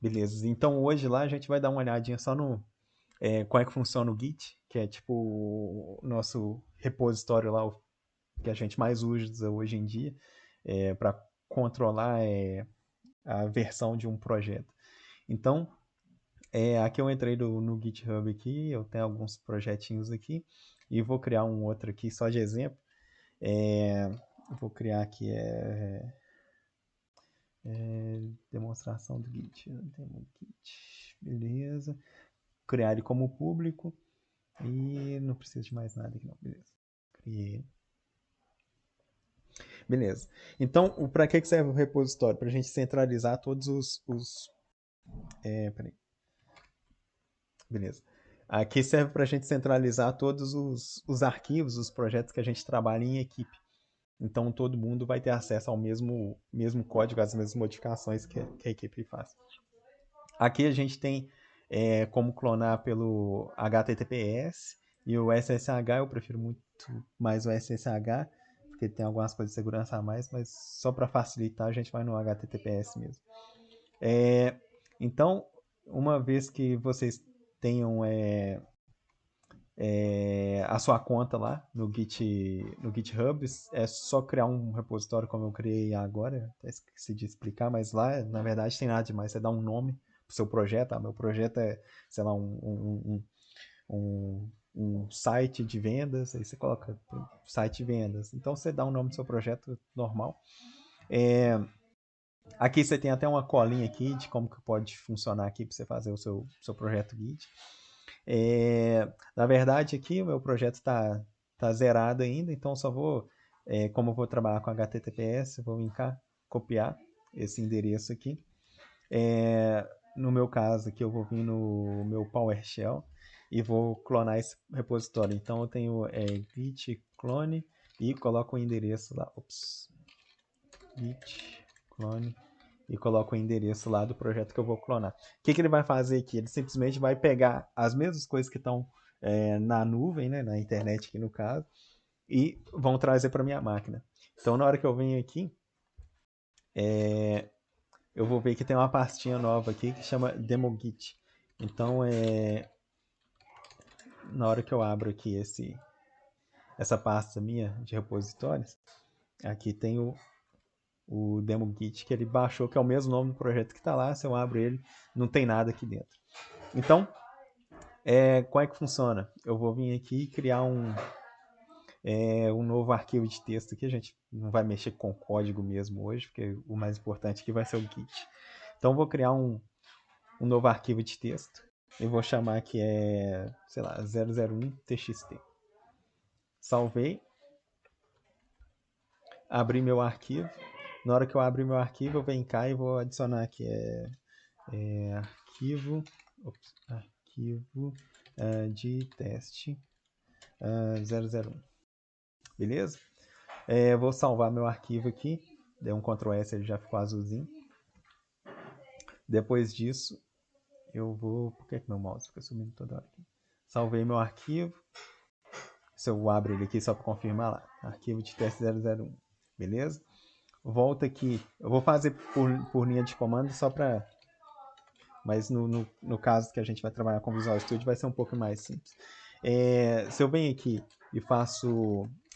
Beleza. Então hoje lá a gente vai dar uma olhadinha só no como é que funciona o Git, que é tipo o nosso repositório lá, o que a gente mais usa hoje em dia, para controlar a versão de um projeto. Então, aqui eu entrei no GitHub aqui, eu tenho alguns projetinhos aqui, e vou criar um outro aqui só de exemplo. É, vou criar aqui demonstração do Git. Demo Git. Beleza. Criar ele como público. E não preciso de mais nada aqui não. Beleza. Criei. Beleza. Então, para que serve o repositório? Para a gente centralizar todos peraí. Beleza. Aqui serve para a gente centralizar todos os arquivos, os projetos que a gente trabalha em equipe. Então todo mundo vai ter acesso ao mesmo código, às mesmas modificações que a equipe faz. Aqui a gente tem como clonar pelo HTTPS e o SSH. Eu prefiro muito mais o SSH, porque tem algumas coisas de segurança a mais, mas só para facilitar a gente vai no HTTPS mesmo. Então, uma vez que vocês tenham a sua conta lá no GitHub, é só criar um repositório como eu criei agora, até esqueci de explicar, mas lá na verdade tem nada demais, você dá um nome pro seu projeto, meu projeto é, sei lá, um site de vendas, aí você coloca site de vendas, então você dá um nome do seu projeto normal. Aqui você tem até uma colinha aqui de como que pode funcionar aqui para você fazer o seu projeto Git. Na verdade, aqui o meu projeto tá zerado ainda, então só vou, como eu vou trabalhar com HTTPS, vou vir cá, copiar esse endereço aqui. No meu caso aqui, eu vou vir no meu PowerShell e vou clonar esse repositório. Então eu tenho git clone e coloco o endereço lá. Ops. Git clone e coloco o endereço lá do projeto que eu vou clonar. O que ele vai fazer aqui? Ele simplesmente vai pegar as mesmas coisas que estão na nuvem, né, na internet aqui no caso, e vão trazer para minha máquina. Então na hora que eu venho aqui, eu vou ver que tem uma pastinha nova aqui que chama DemoGit. Então na hora que eu abro aqui essa pasta minha de repositórios, aqui tem o DemoGit que ele baixou, que é o mesmo nome do projeto que está lá. Se eu abro ele, não tem nada aqui dentro. Então, como é que funciona? Eu vou vir aqui e criar um novo arquivo de texto aqui. A gente não vai mexer com código mesmo hoje, porque o mais importante aqui vai ser o Git. Então, eu vou criar um novo arquivo de texto. Eu vou chamar que sei lá, 001txt. Salvei. Abri meu arquivo. Na hora que eu abrir meu arquivo, eu venho cá e vou adicionar aqui arquivo de teste 001. Beleza? Vou salvar meu arquivo aqui. Dei um Ctrl S, ele já ficou azulzinho. Depois disso, eu vou... Por que meu mouse fica subindo toda hora aqui? Salvei meu arquivo. Se eu abro ele aqui só para confirmar lá. Arquivo de teste 001. Beleza? Volta aqui. Eu vou fazer por linha de comando só para... Mas no caso que a gente vai trabalhar com Visual Studio vai ser um pouco mais simples. Se eu venho aqui e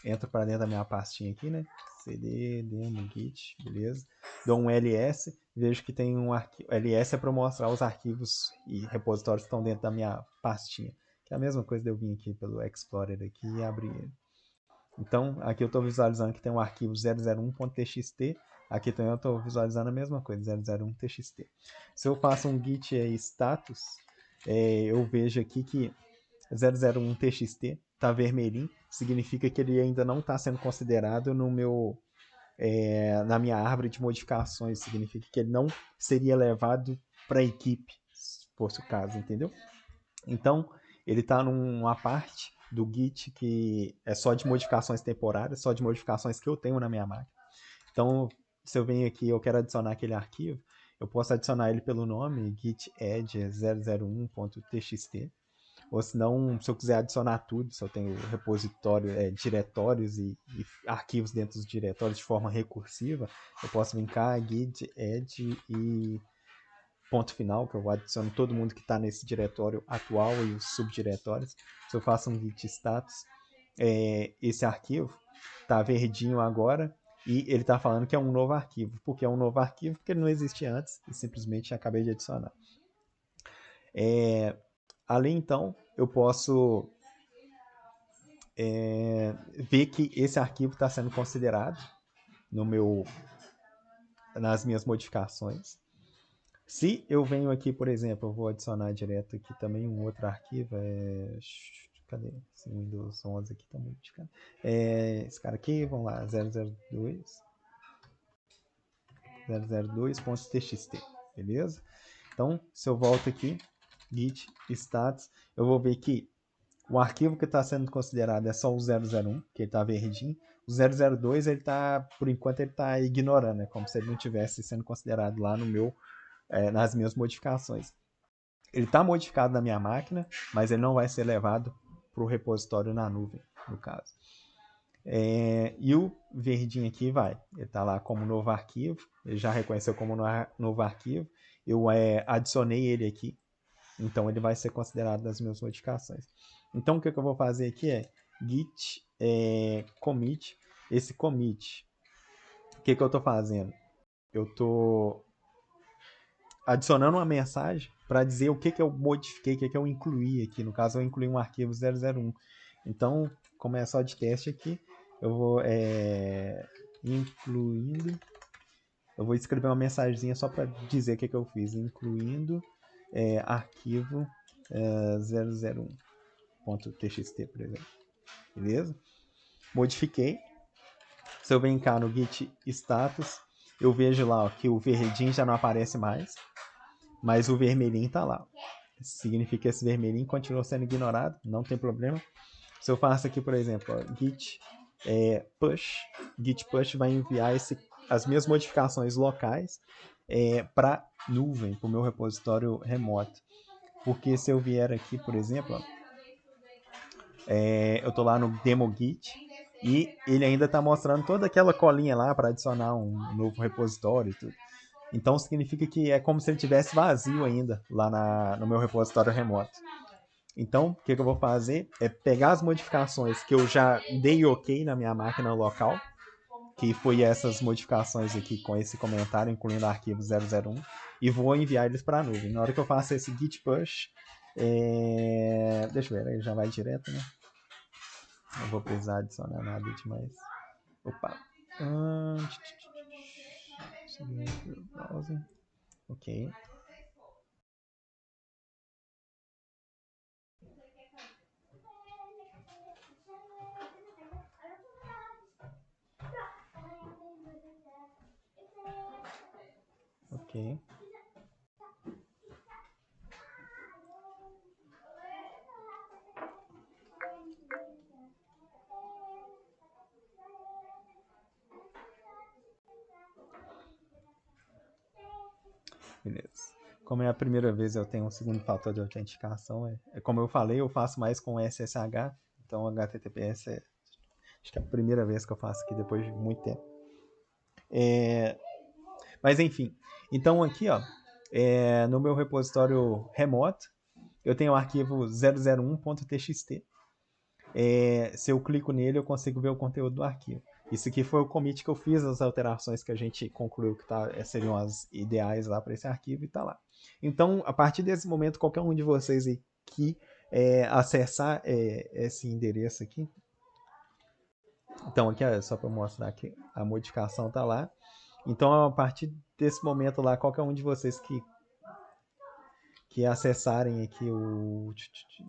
entro para dentro da minha pastinha aqui, né? cd, demo, git, beleza. Dou um ls, vejo que tem um arquivo. ls é para mostrar os arquivos e repositórios que estão dentro da minha pastinha. Que é a mesma coisa de eu vir aqui pelo Explorer aqui e abrir ele. Então, aqui eu estou visualizando que tem um arquivo 001.txt. Aqui também eu estou visualizando a mesma coisa, 001txt. Se eu faço um git status, eu vejo aqui que 001txt está vermelhinho, significa que ele ainda não está sendo considerado na minha árvore de modificações, significa que ele não seria levado para a equipe, se fosse o caso, entendeu? Então, ele está numa parte do Git que é só de modificações temporárias, só de modificações que eu tenho na minha máquina. Então, se eu venho aqui e eu quero adicionar aquele arquivo, eu posso adicionar ele pelo nome git add 001.txt. Ou se não, se eu quiser adicionar tudo, se eu tenho repositório, diretórios e arquivos dentro dos diretórios de forma recursiva, eu posso vir cá, git add e ponto final, que eu adiciono todo mundo que está nesse diretório atual e os subdiretórios. Se eu faço um git status, esse arquivo está verdinho agora e ele está falando que é um novo arquivo. Por que é um novo arquivo? Porque ele não existia antes e simplesmente acabei de adicionar. Ali, então, eu posso ver que esse arquivo está sendo considerado nas minhas modificações. Se eu venho aqui, por exemplo, eu vou adicionar direto aqui também um outro arquivo, cadê? Esse Windows 11 aqui tá modificado. Esse cara aqui, vamos lá, 002.txt, beleza? Então, se eu volto aqui, git status, eu vou ver que o arquivo que está sendo considerado é só o 001, que ele está verdinho. O 002, ele tá, por enquanto, ele está ignorando, como se ele não tivesse sendo considerado lá nas minhas modificações. Ele está modificado na minha máquina, mas ele não vai ser levado para o repositório na nuvem, no caso. E o verdinho aqui ele está lá como novo arquivo, ele já reconheceu como novo arquivo, eu adicionei ele aqui, então ele vai ser considerado nas minhas modificações. Então o que eu vou fazer aqui é git commit, esse commit, o que eu estou fazendo? Eu estou adicionando uma mensagem para dizer o que eu modifiquei, o que eu incluí aqui. No caso, eu incluí um arquivo 001. Então, como é só de teste aqui, eu vou incluindo. Eu vou escrever uma mensagenzinha só para dizer o que eu fiz, incluindo arquivo 001.txt, por exemplo. Beleza? Modifiquei. Se eu venho cá no git status, eu vejo lá que o verdinho já não aparece mais, mas o vermelhinho está lá. Significa que esse vermelhinho continua sendo ignorado, não tem problema. Se eu faço aqui, por exemplo, git push vai enviar as minhas modificações locais para nuvem, para o meu repositório remoto. Porque se eu vier aqui, por exemplo, eu estou lá no demo git e ele ainda está mostrando toda aquela colinha lá para adicionar um novo repositório e tudo. Então significa que é como se ele estivesse vazio ainda lá no meu repositório remoto. Então, o que eu vou fazer é pegar as modificações que eu já dei ok na minha máquina local, que foi essas modificações aqui com esse comentário, incluindo o arquivo 001, e vou enviar eles para a nuvem. Na hora que eu faço esse git push, deixa eu ver, ele já vai direto, né? Não vou precisar adicionar nada demais. Opa. Ok. Ok. Beleza. Como é a primeira vez eu tenho um segundo fator de autenticação, como eu falei, eu faço mais com SSH, então HTTPS acho que é a primeira vez que eu faço aqui depois de muito tempo. Mas enfim, então aqui no meu repositório remoto, eu tenho o arquivo 001.txt. Se eu clico nele, eu consigo ver o conteúdo do arquivo. Isso aqui foi o commit que eu fiz, as alterações que a gente concluiu que seriam as ideais lá para esse arquivo e está lá. Então, a partir desse momento, qualquer um de vocês que acessar esse endereço aqui, então aqui só para mostrar que a modificação está lá. Então, a partir desse momento lá, qualquer um de vocês que acessarem aqui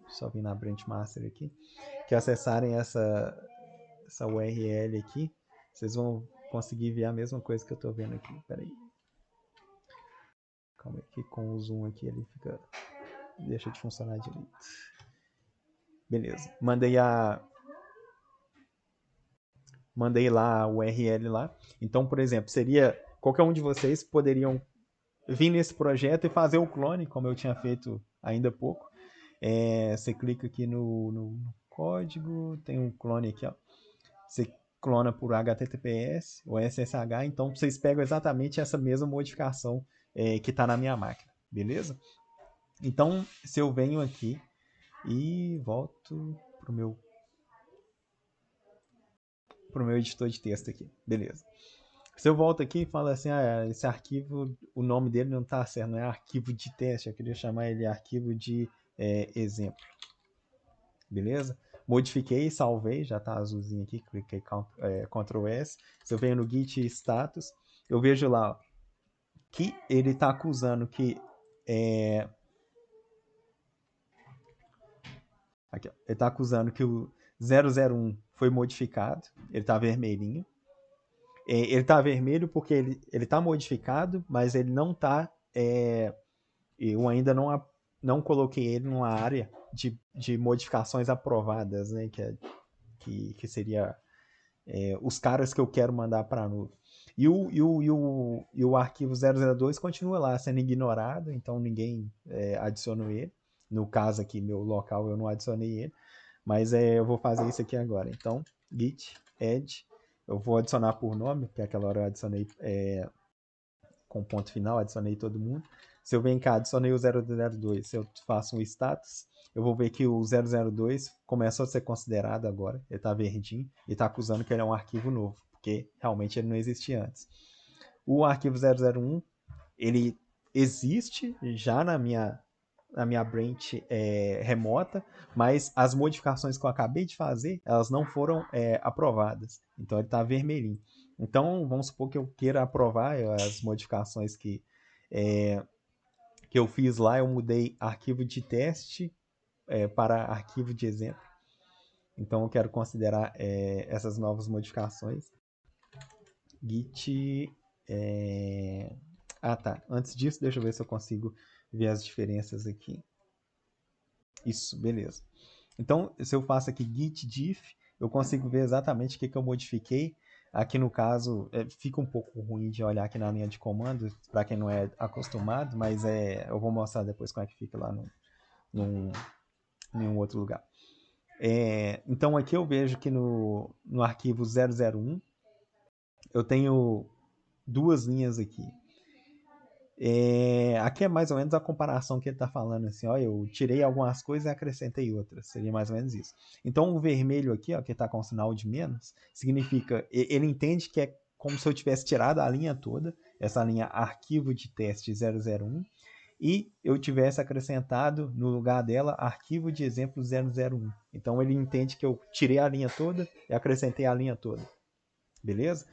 só vir na branch master aqui, que acessarem essa URL aqui, vocês vão conseguir ver a mesma coisa que eu estou vendo aqui. Peraí. Calma aí, que com o zoom aqui ele deixa de funcionar direito. Beleza. Mandei lá a URL lá. Então, por exemplo, qualquer um de vocês poderiam vir nesse projeto e fazer o clone, como eu tinha feito ainda há pouco. Você clica aqui no código, tem um clone aqui, ó. Você clona por HTTPS ou SSH, então vocês pegam exatamente essa mesma modificação que está na minha máquina. beleza? Então, se eu venho aqui e volto pro meu editor de texto aqui, beleza. Se eu volto aqui e falo assim, esse arquivo, o nome dele não está certo, não é arquivo de teste, eu queria chamar ele arquivo de exemplo, beleza? Modifiquei, salvei, já está azulzinho aqui, cliquei Ctrl S. Se eu venho no Git status, eu vejo lá ó, que ele está acusando que aqui, ó, ele está acusando que o 001 foi modificado, ele está vermelhinho. Ele está vermelho porque ele está modificado, mas ele não está. Eu ainda não coloquei ele numa área de modificações aprovadas, né? Que seria os caras que eu quero mandar para a nuvem. E o arquivo 002 continua lá sendo ignorado, então ninguém adicionou ele. No caso aqui, meu local, eu não adicionei ele. Mas eu vou fazer isso aqui agora. Então, git add. Eu vou adicionar por nome, porque aquela hora eu adicionei com ponto final, adicionei todo mundo. Se eu venho cá, adicionei o 002, se eu faço um status, eu vou ver que o 002 começou a ser considerado agora, ele está verdinho, e está acusando que ele é um arquivo novo, porque realmente ele não existia antes. O arquivo 001, ele existe já na minha branch remota, mas as modificações que eu acabei de fazer, elas não foram aprovadas. Então ele está vermelhinho. Então vamos supor que eu queira aprovar as modificações que eu fiz lá, eu mudei arquivo de teste para arquivo de exemplo. Então eu quero considerar essas novas modificações. Git. Tá. Antes disso, deixa eu ver se eu consigo ver as diferenças aqui. Isso, beleza. Então, se eu faço aqui git diff, eu consigo ver exatamente o que eu modifiquei. Aqui no caso, fica um pouco ruim de olhar aqui na linha de comando, para quem não é acostumado, mas eu vou mostrar depois como é que fica lá em um outro lugar. Então aqui eu vejo que no arquivo 001, eu tenho duas linhas aqui. Aqui é mais ou menos a comparação que ele está falando, assim, ó, eu tirei algumas coisas e acrescentei outras, seria mais ou menos isso. Então o vermelho aqui, ó, que está com sinal de menos, significa, ele entende que é como se eu tivesse tirado a linha toda, essa linha arquivo de teste 001, e eu tivesse acrescentado no lugar dela arquivo de exemplo 001. Então ele entende que eu tirei a linha toda e acrescentei a linha toda, beleza?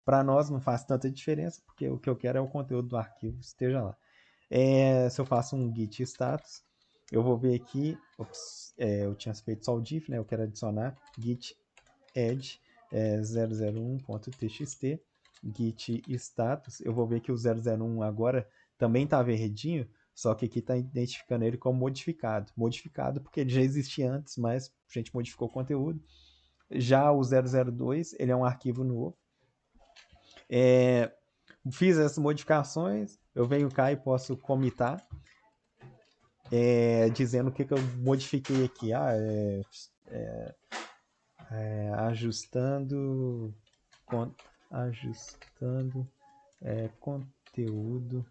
Para nós não faz tanta diferença, porque o que eu quero é o conteúdo do arquivo esteja lá. Se eu faço um git status, eu vou ver aqui, eu tinha feito só o diff, né? Eu quero adicionar git add 001.txt, git status, eu vou ver que o 001 agora também está verdinho, só que aqui está identificando ele como modificado. Modificado porque ele já existia antes, mas a gente modificou o conteúdo. Já o 002, ele é um arquivo novo. Fiz essas modificações, eu venho cá e posso comitar, dizendo o que eu modifiquei aqui. Ajustando conteúdo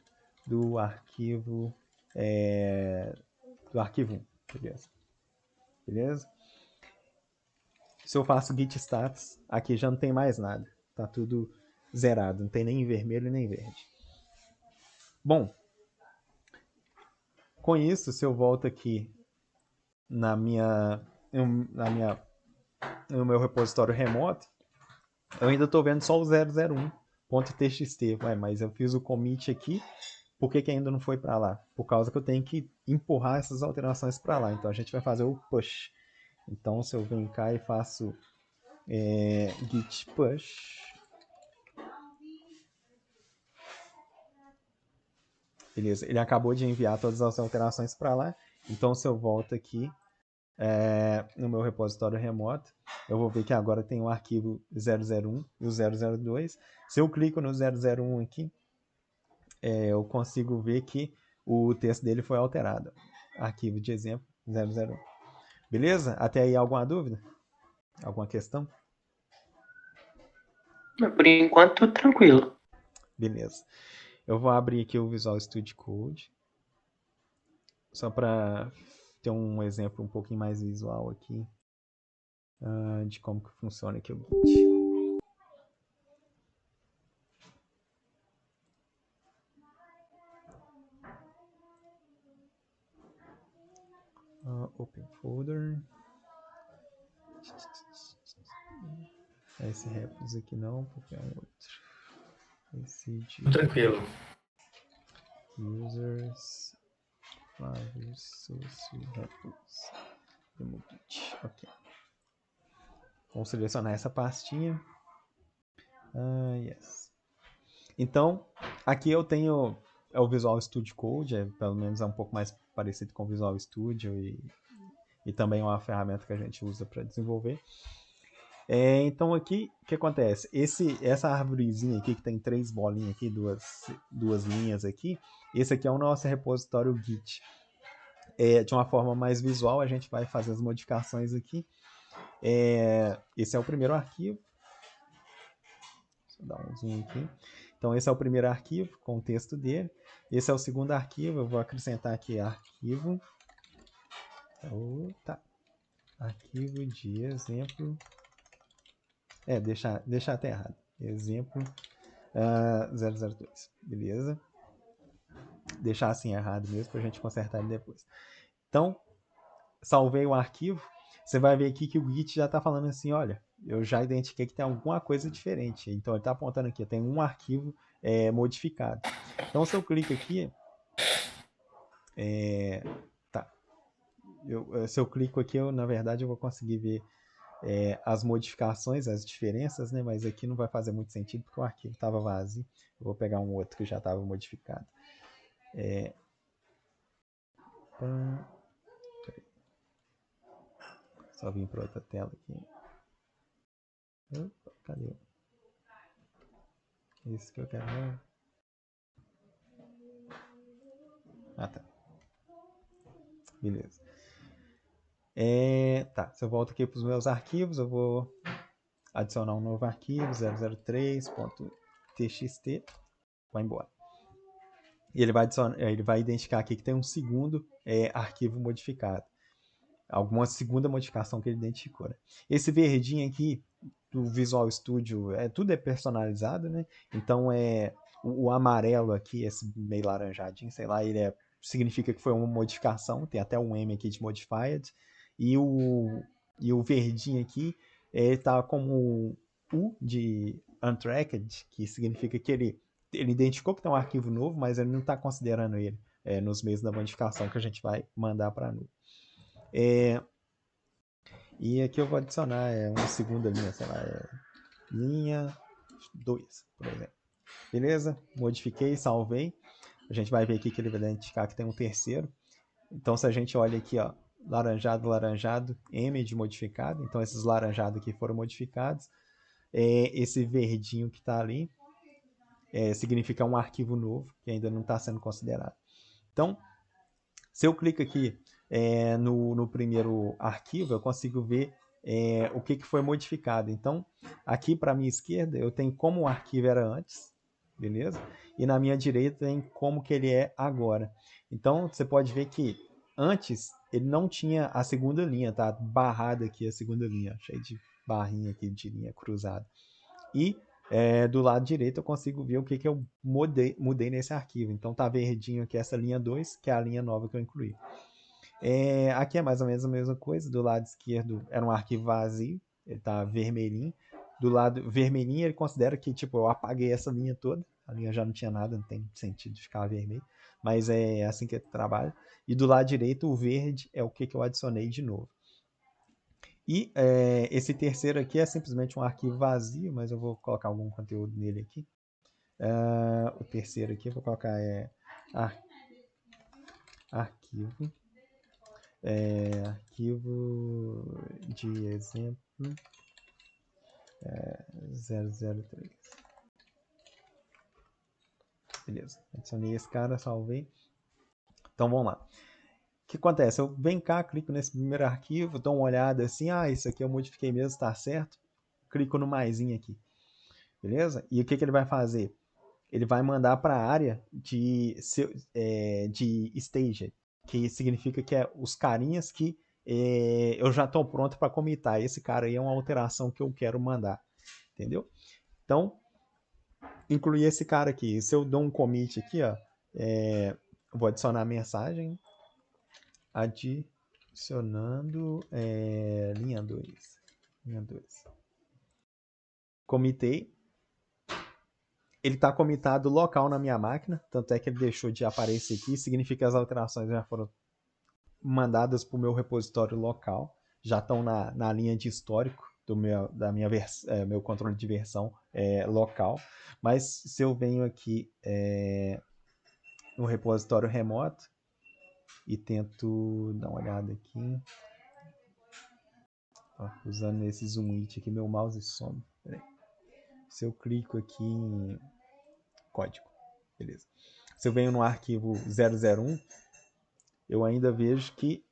do arquivo 1, beleza? Se eu faço git status, aqui já não tem mais nada, tá tudo zerado, não tem nem vermelho nem verde. Bom, com isso, se eu volto aqui no meu repositório remoto, eu ainda estou vendo só o 001.txt, mas eu fiz o commit aqui, por que ainda não foi para lá? Por causa que eu tenho que empurrar essas alterações para lá, então a gente vai fazer o push. Então se eu venho cá e faço git push, beleza, ele acabou de enviar todas as alterações para lá, então se eu volto aqui no meu repositório remoto, eu vou ver que agora tem o arquivo 001 e o 002. Se eu clico no 001 aqui, eu consigo ver que o texto dele foi alterado. Arquivo de exemplo 001. Beleza? Até aí alguma dúvida? Alguma questão? Por enquanto, tranquilo. Beleza. Eu vou abrir aqui o Visual Studio Code. só para ter um exemplo um pouquinho mais visual aqui de como que funciona aqui o Git. Open folder. Esse repos aqui não, porque é um outro. Esse de Tranquilo. users, Flávio Socio repos. Remove Git. Ok. Vamos selecionar essa pastinha. Yes. Então, aqui eu tenho o Visual Studio Code, pelo menos é um pouco mais parecido com o Visual Studio e também é uma ferramenta que a gente usa para desenvolver. Então aqui, o que acontece? Essa árvorezinha aqui, que tem 3 bolinhas aqui, duas linhas aqui, esse aqui é o nosso repositório Git. De uma forma mais visual, a gente vai fazer as modificações aqui. Esse é o primeiro arquivo. Deixa eu dar um zoom aqui. Então esse é o primeiro arquivo com o texto dele. Esse é o segundo arquivo, eu vou acrescentar aqui arquivo. Arquivo de exemplo. Deixar até errado. Exemplo 002. Beleza? Deixar assim errado mesmo para a gente consertar ele depois. Então, salvei o arquivo. Você vai ver aqui que o Git já está falando assim, olha, eu já identifiquei que tem alguma coisa diferente. Então ele está apontando aqui, tem um arquivo modificado. Então se eu clico aqui, se eu clico aqui, na verdade eu vou conseguir ver as modificações, as diferenças, né? Mas aqui não vai fazer muito sentido porque o arquivo estava vazio. Eu vou pegar um outro que já estava modificado. Só vim para outra tela aqui. Opa, cadê? Isso que eu quero ver. Tá. Beleza. Se eu volto aqui para os meus arquivos, eu vou adicionar um novo arquivo, 003.txt. Vai embora. E ele vai identificar aqui que tem um segundo arquivo modificado. Alguma segunda modificação que ele identificou. Né? Esse verdinho aqui do Visual Studio, tudo é personalizado, né? Então o amarelo aqui, esse meio laranjadinho, sei lá, ele significa que foi uma modificação, tem até um M aqui de modified, e o verdinho aqui está como U de untracked, que significa que ele identificou que tem um arquivo novo, mas ele não está considerando ele nos meios da modificação que a gente vai mandar para a nuvem. E aqui eu vou adicionar uma segunda linha, sei lá, linha 2, por exemplo. Beleza? Modifiquei, salvei. A gente vai ver aqui que ele vai identificar que tem um terceiro. Então, se a gente olha aqui, ó, laranjado, laranjado, M de modificado. Então, esses laranjados aqui foram modificados. Esse verdinho que está ali significa um arquivo novo que ainda não está sendo considerado. Então, se eu clico aqui no primeiro arquivo, eu consigo ver o que foi modificado. Então, aqui para a minha esquerda, eu tenho como o arquivo era antes, beleza? E na minha direita tem como que ele é agora. Então, você pode ver que antes ele não tinha a segunda linha, tá? Barrada aqui a segunda linha, cheio de barrinha aqui de linha cruzada. E do lado direito eu consigo ver o que eu mudei nesse arquivo. Então tá verdinho aqui essa linha 2, que é a linha nova que eu incluí. Aqui é mais ou menos a mesma coisa. Do lado esquerdo era um arquivo vazio, ele tá vermelhinho. Do lado vermelhinho ele considera que tipo eu apaguei essa linha toda, a linha já não tinha nada, não tem sentido de ficar vermelho, mas é assim que ele trabalha. E do lado direito o verde é o que eu adicionei de novo. E esse terceiro aqui é simplesmente um arquivo vazio, mas eu vou colocar algum conteúdo nele aqui. O terceiro aqui eu vou colocar arquivo. Arquivo de exemplo 003. Beleza, adicionei esse cara, salvei. Então vamos lá. O que acontece? Eu venho cá, clico nesse primeiro arquivo, dou uma olhada assim, isso aqui eu modifiquei mesmo, está certo. Clico no maisinho aqui. Beleza? E o que ele vai fazer? Ele vai mandar para a área de stage. que significa que é os carinhas que eu já estou pronto para comitar. Esse cara aí é uma alteração que eu quero mandar, entendeu? Então, incluir esse cara aqui. Se eu dou um commit aqui, ó, vou adicionar a mensagem, adicionando linha 2. Linha 2. Comitei. Ele está comitado local na minha máquina, tanto é que ele deixou de aparecer aqui, significa que as alterações já foram mandadas para o meu repositório local, já estão na linha de histórico da minha meu controle de versão local. Mas se eu venho aqui no repositório remoto e tento dar uma olhada aqui, ó, usando esse zoom it aqui, meu mouse some. Peraí. Se eu clico aqui em código, beleza. Se eu venho no arquivo 001, eu ainda vejo que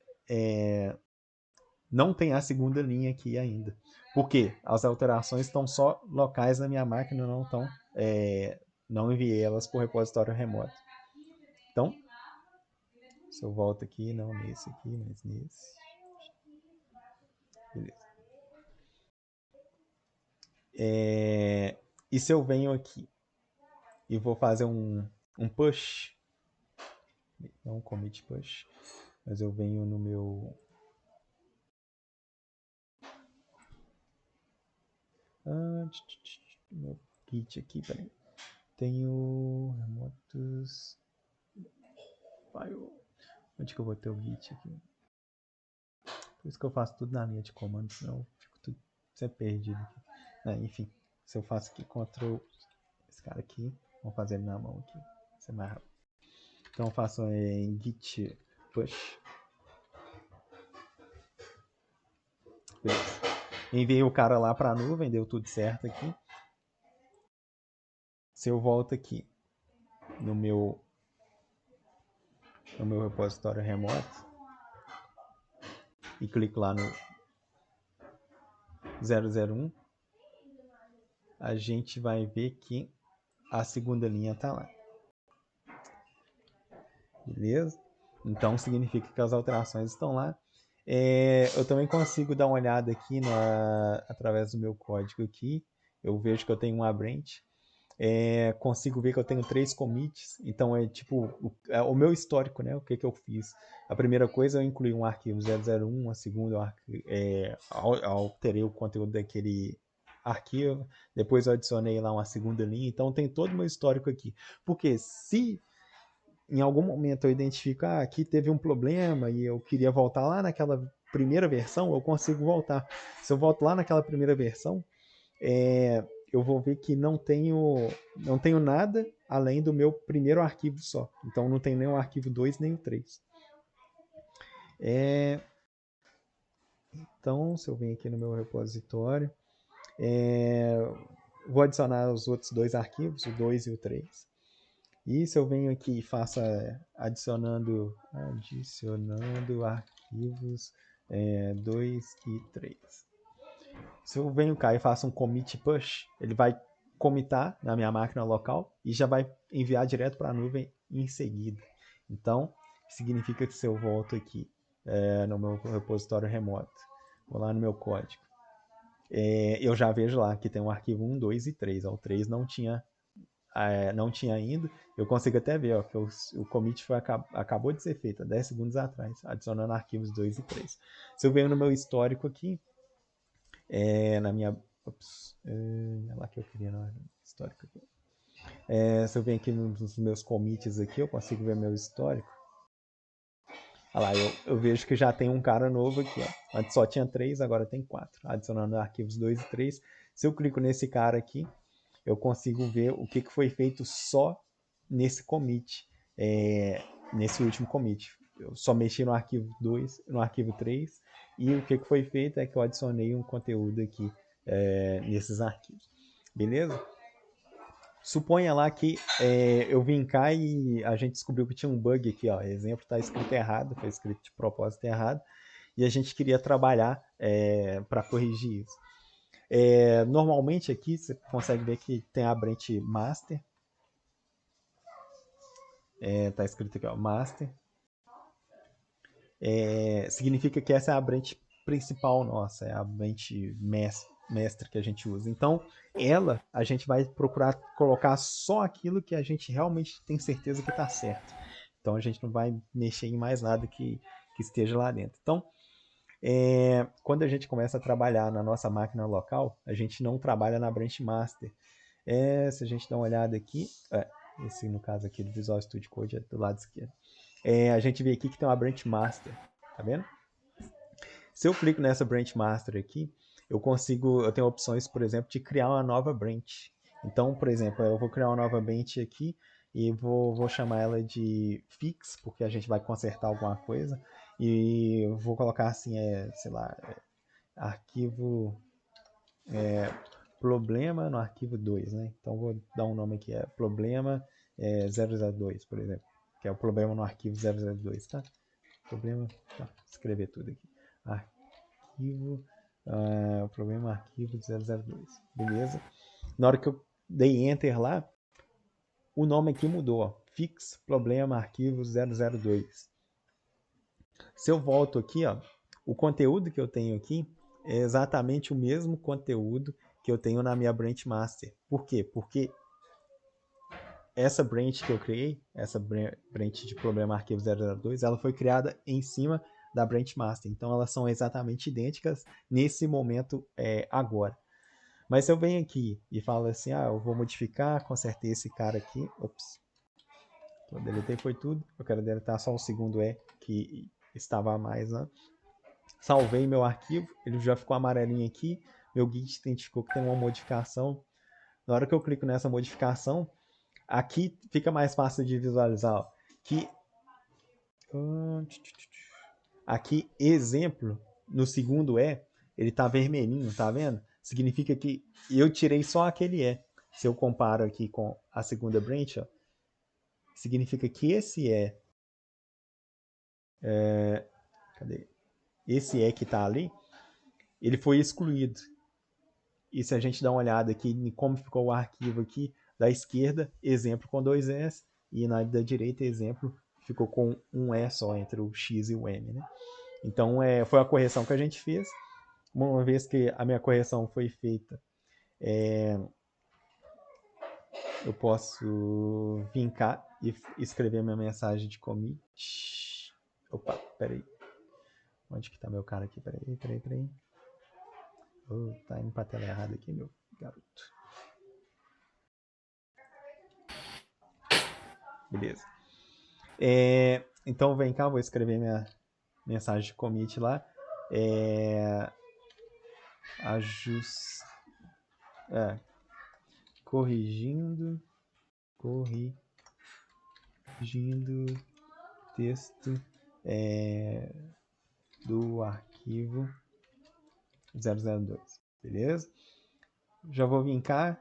não tem a segunda linha aqui ainda. Por quê? As alterações estão só locais na minha máquina, não enviei elas para o repositório remoto. Então, se eu volto aqui, não nesse aqui, mas nesse. Beleza. E se eu venho aqui e vou fazer um push, não um commit push, mas eu venho no meu meu git aqui, peraí. Tenho remotos file. Onde que eu vou ter o git aqui? Por isso que eu faço tudo na linha de comando, senão eu fico tudo sempre perdido aqui. Enfim, se eu faço aqui Ctrl esse cara aqui, vamos fazer ele na mão aqui, isso é mais rápido. Então eu faço em git push. Beleza. Enviei o cara lá para a nuvem, deu tudo certo aqui. Se eu volto aqui no meu repositório remoto e clico lá no 001, a gente vai ver que a segunda linha está lá. Beleza? Então significa que as alterações estão lá. Eu também consigo dar uma olhada aqui através do meu código aqui. Eu vejo que eu tenho uma branch. Consigo ver que eu tenho 3 commits. Então é tipo o meu histórico, né? O que eu fiz. A primeira coisa eu incluí um arquivo 001, a segunda alterei o conteúdo daquele arquivo. Depois eu adicionei lá uma segunda linha. Então tem todo o meu histórico aqui. Porque se em algum momento eu identifico, aqui teve um problema e eu queria voltar lá naquela primeira versão, eu consigo voltar. Se eu volto lá naquela primeira versão, eu vou ver que não tenho nada além do meu primeiro arquivo só. Então não tem nem o arquivo 2 nem o 3. Então, se eu venho aqui no meu repositório, vou adicionar os outros 2 arquivos, o 2 e o 3. E se eu venho aqui e faço adicionando arquivos 2 e 3. Se eu venho cá e faço um commit push, ele vai commitar na minha máquina local e já vai enviar direto para a nuvem em seguida. Então, significa que se eu volto aqui no meu repositório remoto, vou lá no meu código, eu já vejo lá que tem um arquivo 1, 2 e 3. O 3 não tinha ainda. Eu consigo até ver que o commit acabou de ser feito há 10 segundos atrás, adicionando arquivos 2 e 3. Se eu venho no meu histórico aqui, na minha... é lá que eu queria no histórico aqui. Se eu venho aqui nos meus commits aqui, eu consigo ver meu histórico. Olha lá, eu vejo que já tem um cara novo aqui. Ó. Antes só tinha 3, agora tem 4. Adicionando arquivos 2 e 3. Se eu clico nesse cara aqui, eu consigo ver o que foi feito só nesse commit, nesse último commit. Eu só mexi no arquivo 2, no arquivo 3, e o que foi feito é que eu adicionei um conteúdo aqui nesses arquivos. Beleza? Suponha lá que eu vim cá e a gente descobriu que tinha um bug aqui. Ó. O exemplo está escrito errado, foi escrito de propósito errado, e a gente queria trabalhar para corrigir isso. Normalmente aqui você consegue ver que tem a branch master. Tá escrito aqui, ó, master. significa que essa é a branch principal nossa, é a branch mestre que a gente usa. Então, a gente vai procurar colocar só aquilo que a gente realmente tem certeza que está certo. Então, a gente não vai mexer em mais nada que esteja lá dentro. Então, quando a gente começa a trabalhar na nossa máquina local, a gente não trabalha na branch master. Se a gente dá uma olhada aqui, esse no caso aqui do Visual Studio Code é do lado esquerdo. A gente vê aqui que tem uma branch master, tá vendo? Se eu clico nessa branch master aqui, eu tenho opções, por exemplo, de criar uma nova branch. Então, por exemplo, eu vou criar uma nova branch aqui e vou chamar ela de fix, porque a gente vai consertar alguma coisa. E vou colocar assim, sei lá, arquivo problema no arquivo 2, né? Então vou dar um nome aqui, problema 002, por exemplo, que é o problema no arquivo 002, tá? Problema, tá, escrever tudo aqui. Arquivo, problema arquivo 002, beleza? Na hora que eu dei enter lá, o nome aqui mudou, ó, fix problema arquivo 002. Se eu volto aqui, ó, o conteúdo que eu tenho aqui é exatamente o mesmo conteúdo que eu tenho na minha branch master. Por quê? Porque essa branch que eu criei, essa branch de problema arquivo 002, ela foi criada em cima da branch master. Então elas são exatamente idênticas nesse momento agora. Mas se eu venho aqui e falo assim, eu vou modificar, consertei esse cara aqui, ops, eu deletei foi tudo, eu quero deletar só o segundo que estava a mais, né? Salvei meu arquivo, ele já ficou amarelinho aqui, meu Git identificou que tem uma modificação. Na hora que eu clico nessa modificação, aqui fica mais fácil de visualizar, ó, que aqui exemplo no segundo ele tá vermelhinho, tá vendo? Significa que eu tirei só aquele Se eu comparo aqui com a segunda branch, ó, significa que esse cadê? Esse que tá ali, ele foi excluído. E se a gente dá uma olhada aqui em como ficou o arquivo aqui, da esquerda, exemplo com 2 S, e na da direita, exemplo, ficou com um E só entre o X e o M, né? Então, foi a correção que a gente fez. Uma vez que a minha correção foi feita, eu posso vir cá e escrever minha mensagem de commit. Opa, peraí. Onde que tá meu cara aqui? Peraí. Tá indo pra tela errada aqui, meu garoto. Beleza. Então, vem cá, vou escrever minha mensagem de commit lá. Corrigindo texto do arquivo 002, beleza? Já vou vir cá,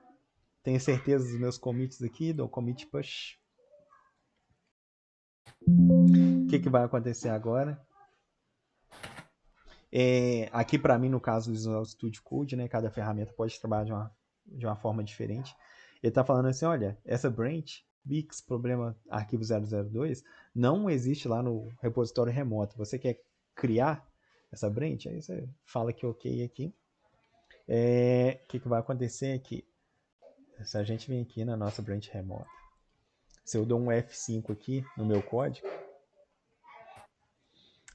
tenho certeza dos meus commits aqui, dou commit push. O que vai acontecer agora? Aqui para mim, no caso do Visual Studio Code, né, cada ferramenta pode trabalhar de uma forma diferente. Ele está falando assim, olha, essa branch, Bix, problema arquivo 002, não existe lá no repositório remoto. Você quer criar essa branch? Aí você fala que ok aqui. O que vai acontecer aqui? Se a gente vem aqui na nossa branch remota, se eu dou um F5 aqui no meu código,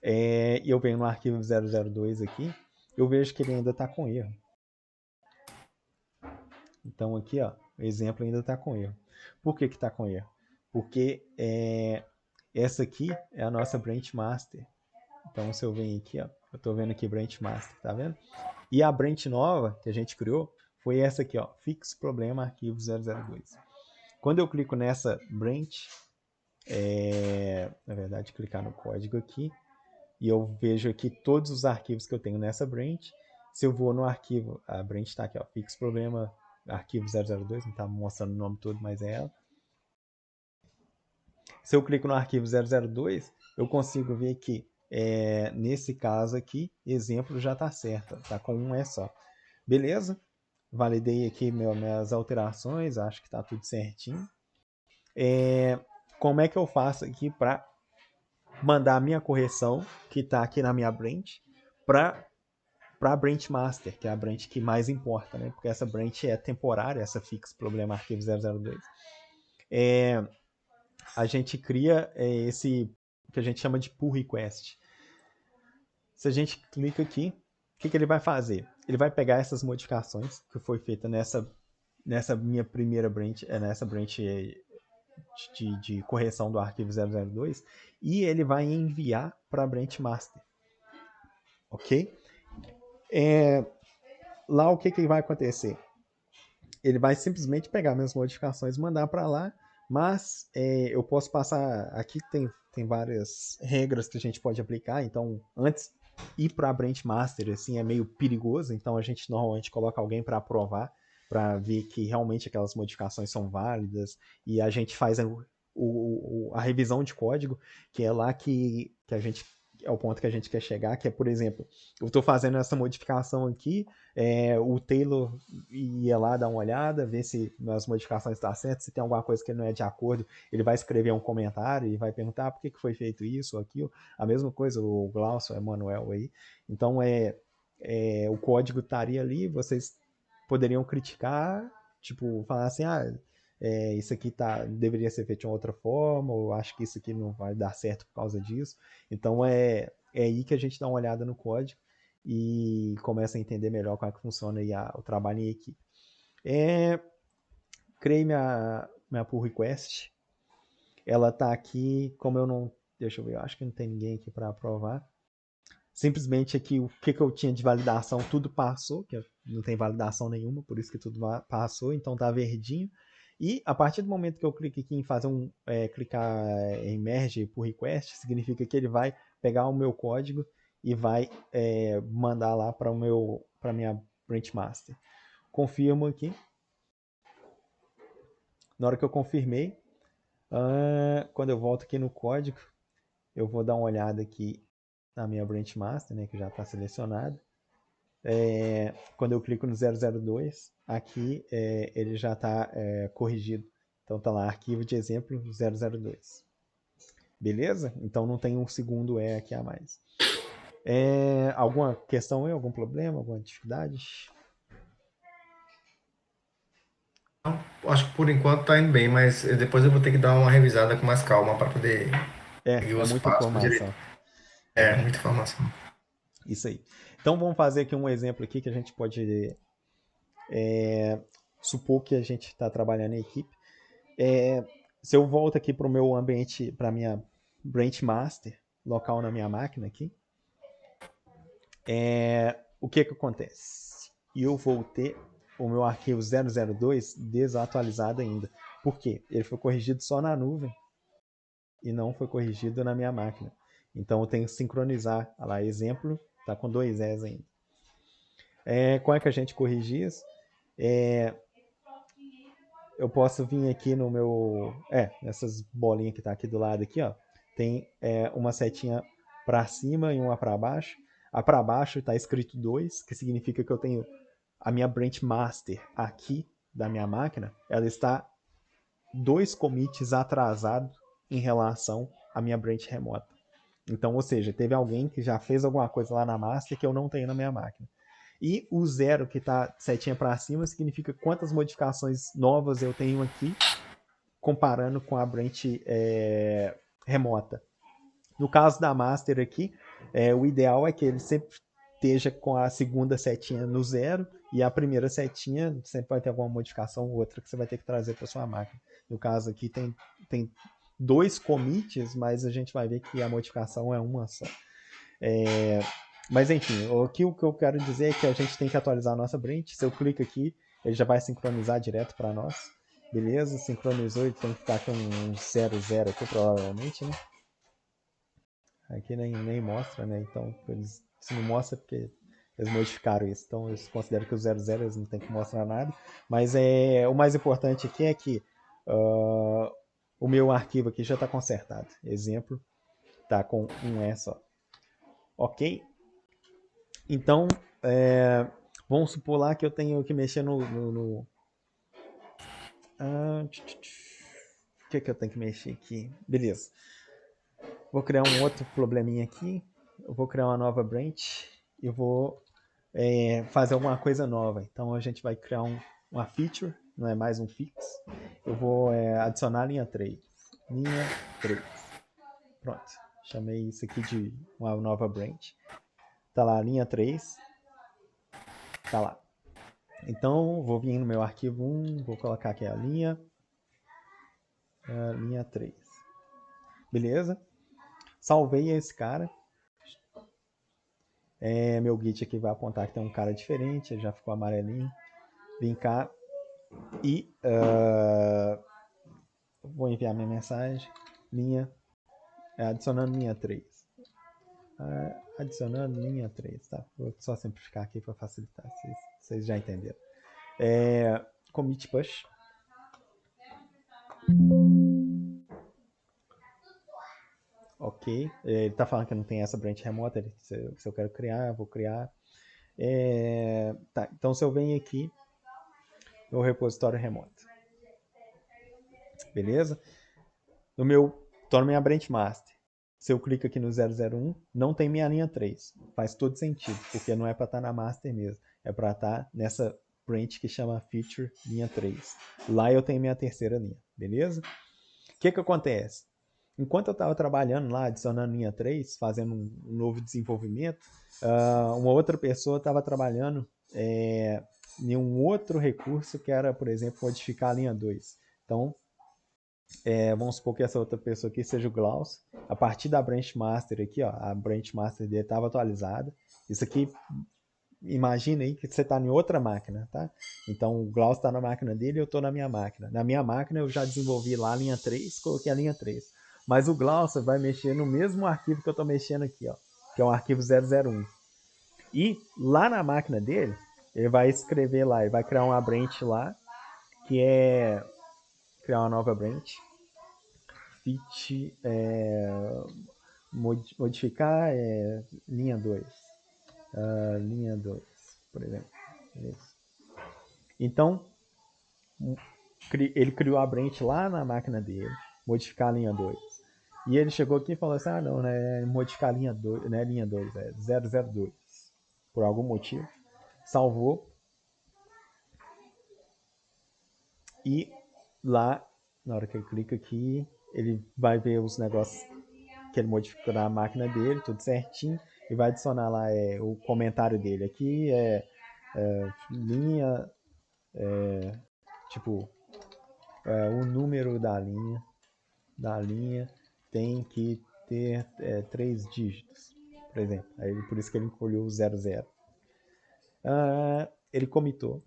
e eu venho no arquivo 002 aqui, eu vejo que ele ainda está com erro. Então aqui, ó, o exemplo ainda está com erro. Por que está com erro? Porque essa aqui é a nossa branch master. Então se eu venho aqui, ó, eu estou vendo aqui branch master, tá vendo? E a branch nova que a gente criou foi essa aqui, ó, fix problema arquivo 002. Quando eu clico nessa branch, na verdade clicar no código aqui, e eu vejo aqui todos os arquivos que eu tenho nessa branch. Se eu vou no arquivo, a branch está aqui, ó, fix problema arquivo 002, não está mostrando o nome todo, mas é ela. Se eu clico no arquivo 002, eu consigo ver que nesse caso aqui, exemplo já está certo, está com um só. Beleza? Validei aqui minhas alterações, acho que está tudo certinho. Como é que eu faço aqui para mandar a minha correção, que está aqui na minha branch, para a branch master, que é a branch que mais importa, né? Porque essa branch é temporária, essa fixa problema arquivo 002. A gente cria esse que a gente chama de pull request. Se a gente clica aqui, o que ele vai fazer? Ele vai pegar essas modificações que foi feita nessa minha primeira branch, nessa branch de correção do arquivo 002, e ele vai enviar para a branch master. Ok? Lá o que vai acontecer? Ele vai simplesmente pegar minhas modificações e mandar para lá, mas eu posso passar. Aqui tem várias regras que a gente pode aplicar, então antes ir para a branch master assim é meio perigoso, então a gente normalmente coloca alguém para aprovar, para ver que realmente aquelas modificações são válidas, e a gente faz a revisão de código, que é lá que a gente é o ponto que a gente quer chegar, que é, por exemplo, eu estou fazendo essa modificação aqui, o Taylor ia lá dar uma olhada, ver se as modificações estão certas, se tem alguma coisa que não é de acordo, ele vai escrever um comentário e vai perguntar por que foi feito isso ou aquilo. A mesma coisa o Glaucio, o Emanuel aí. Então, o código estaria ali, vocês poderiam criticar, tipo, falar assim, isso aqui deveria ser feito de uma outra forma, ou acho que isso aqui não vai dar certo por causa disso. Então, é aí que a gente dá uma olhada no código e começa a entender melhor como é que funciona aí o trabalho em equipe. Criei minha pull request. Ela tá aqui, como eu não... Deixa eu ver, eu acho que não tem ninguém aqui para aprovar. Simplesmente aqui o que eu tinha de validação, tudo passou, que não tem validação nenhuma, por isso que tudo passou, então tá verdinho. E a partir do momento que eu clico aqui em clicar em merge pull request, significa que ele vai pegar o meu código e vai mandar lá para minha branch master. Confirmo aqui. Na hora que eu confirmei, quando eu volto aqui no código, eu vou dar uma olhada aqui na minha branch master, né, que já está selecionada. Quando eu clico no 002, aqui ele já está corrigido. Então está lá, arquivo de exemplo 002. Beleza? Então não tem um segundo E aqui a mais. Alguma questão aí? Algum problema? Alguma dificuldade? Acho que por enquanto tá indo bem, mas depois eu vou ter que dar uma revisada com mais calma para poder seguir É os muita passos direito. informação. É, muita informação. Isso aí. Então vamos fazer aqui um exemplo aqui que a gente pode supor que a gente está trabalhando em equipe. Se eu volto aqui para o meu ambiente, para a minha branch master, local na minha máquina aqui, o que acontece? Eu vou ter o meu arquivo 002 desatualizado ainda. Por quê? Ele foi corrigido só na nuvem e não foi corrigido na minha máquina. Então eu tenho que sincronizar. Olha lá, exemplo, está com 2 S ainda. Como é que a gente corrige isso? Eu posso vir aqui no meu... nessas bolinhas que tá aqui do lado aqui, ó. Tem uma setinha para cima e uma para baixo. A para baixo está escrito 2, que significa que eu tenho a minha branch master aqui da minha máquina. Ela está 2 commits atrasado em relação à minha branch remota. Então, ou seja, teve alguém que já fez alguma coisa lá na master que eu não tenho na minha máquina. E o 0 que está setinha para cima significa quantas modificações novas eu tenho aqui comparando com a branch remota. No caso da master aqui, o ideal é que ele sempre esteja com a segunda setinha no 0 e a primeira setinha sempre vai ter alguma modificação ou outra que você vai ter que trazer para sua máquina. No caso aqui tem 2 commits, mas a gente vai ver que a modificação é uma só. Mas enfim, aqui o que eu quero dizer é que a gente tem que atualizar a nossa branch. Se eu clico aqui, ele já vai sincronizar direto para nós. Beleza? Sincronizou, ele tem que estar com um 00 aqui provavelmente, né? Aqui nem mostra, né? Então, se não mostra é porque eles modificaram isso. Então, eles consideram que o 00 eles não tem que mostrar nada. Mas o mais importante aqui é que o meu arquivo aqui já está consertado. Exemplo, está com um E só. Ok? Então, vamos supor lá que eu tenho que mexer no o que eu tenho que mexer aqui? Beleza. Vou criar um outro probleminha aqui. Eu vou criar uma nova branch e vou fazer alguma coisa nova. Então a gente vai criar uma feature, não é mais um fix. Eu vou adicionar a linha 3. Linha 3. Pronto. Chamei isso aqui de uma nova branch. Tá lá, linha 3. Tá lá. Então, vou vir no meu arquivo 1, vou colocar aqui a linha 3. Beleza? Salvei esse cara. Meu Git aqui vai apontar que tem um cara diferente, já ficou amarelinho. Vim cá e vou enviar minha mensagem. Adicionando linha 3. Adicionando linha 3, tá? Vou só simplificar aqui para facilitar, vocês já entenderam. Commit push. Ok, ele está falando que não tem essa branch remota, se eu quero criar, eu vou criar. Tá, então se eu venho aqui no repositório remoto, beleza? Tô na minha branch master. Se eu clico aqui no 001, não tem minha linha 3. Faz todo sentido, porque não é para estar na master mesmo. É para estar nessa branch que chama feature linha 3. Lá eu tenho minha terceira linha, beleza? O que acontece? Enquanto eu estava trabalhando lá, adicionando linha 3, fazendo um novo desenvolvimento, uma outra pessoa estava trabalhando em um outro recurso que era, por exemplo, modificar a linha 2. Então, vamos supor que essa outra pessoa aqui seja o Glaucio. A partir da branch master aqui, ó, a branch master dele estava atualizada. Isso aqui, imagina aí que você está em outra máquina, tá? Então o Glaucio está na máquina dele e eu estou na minha máquina. Na minha máquina eu já desenvolvi lá a linha 3, coloquei a linha 3. Mas o Glaucio vai mexer no mesmo arquivo que eu estou mexendo aqui, ó, que é um arquivo 001. E lá na máquina dele, ele vai escrever lá, ele vai criar uma branch lá, que é criar uma nova branch. Fit, modificar linha 2. Linha 2, por exemplo. Isso. Então, ele criou a branch lá na máquina dele, modificar a linha 2. E ele chegou aqui e falou assim, não, né, modificar a linha 2, não é linha 2, é 002. Por algum motivo. Salvou. E lá, na hora que ele clica aqui, ele vai ver os negócios que ele modificou na máquina dele, tudo certinho, e vai adicionar lá o comentário dele. Aqui linha, tipo, o número da linha tem que ter 3 dígitos, por exemplo. Aí, por isso que ele encolheu o 00. Ele commitou,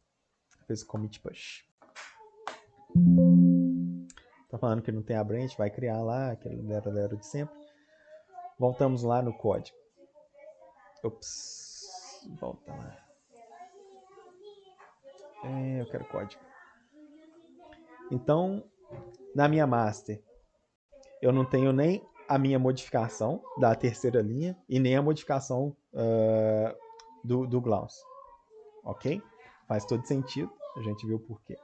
fez commit push. Tá falando que não tem a branch, vai criar lá aquele 00 de sempre. Voltamos lá no código. Ops, volta lá. Eu quero código. Então, na minha master, eu não tenho nem a minha modificação da terceira linha e nem a modificação do Glaucio. Ok? Faz todo sentido. A gente viu o porquê.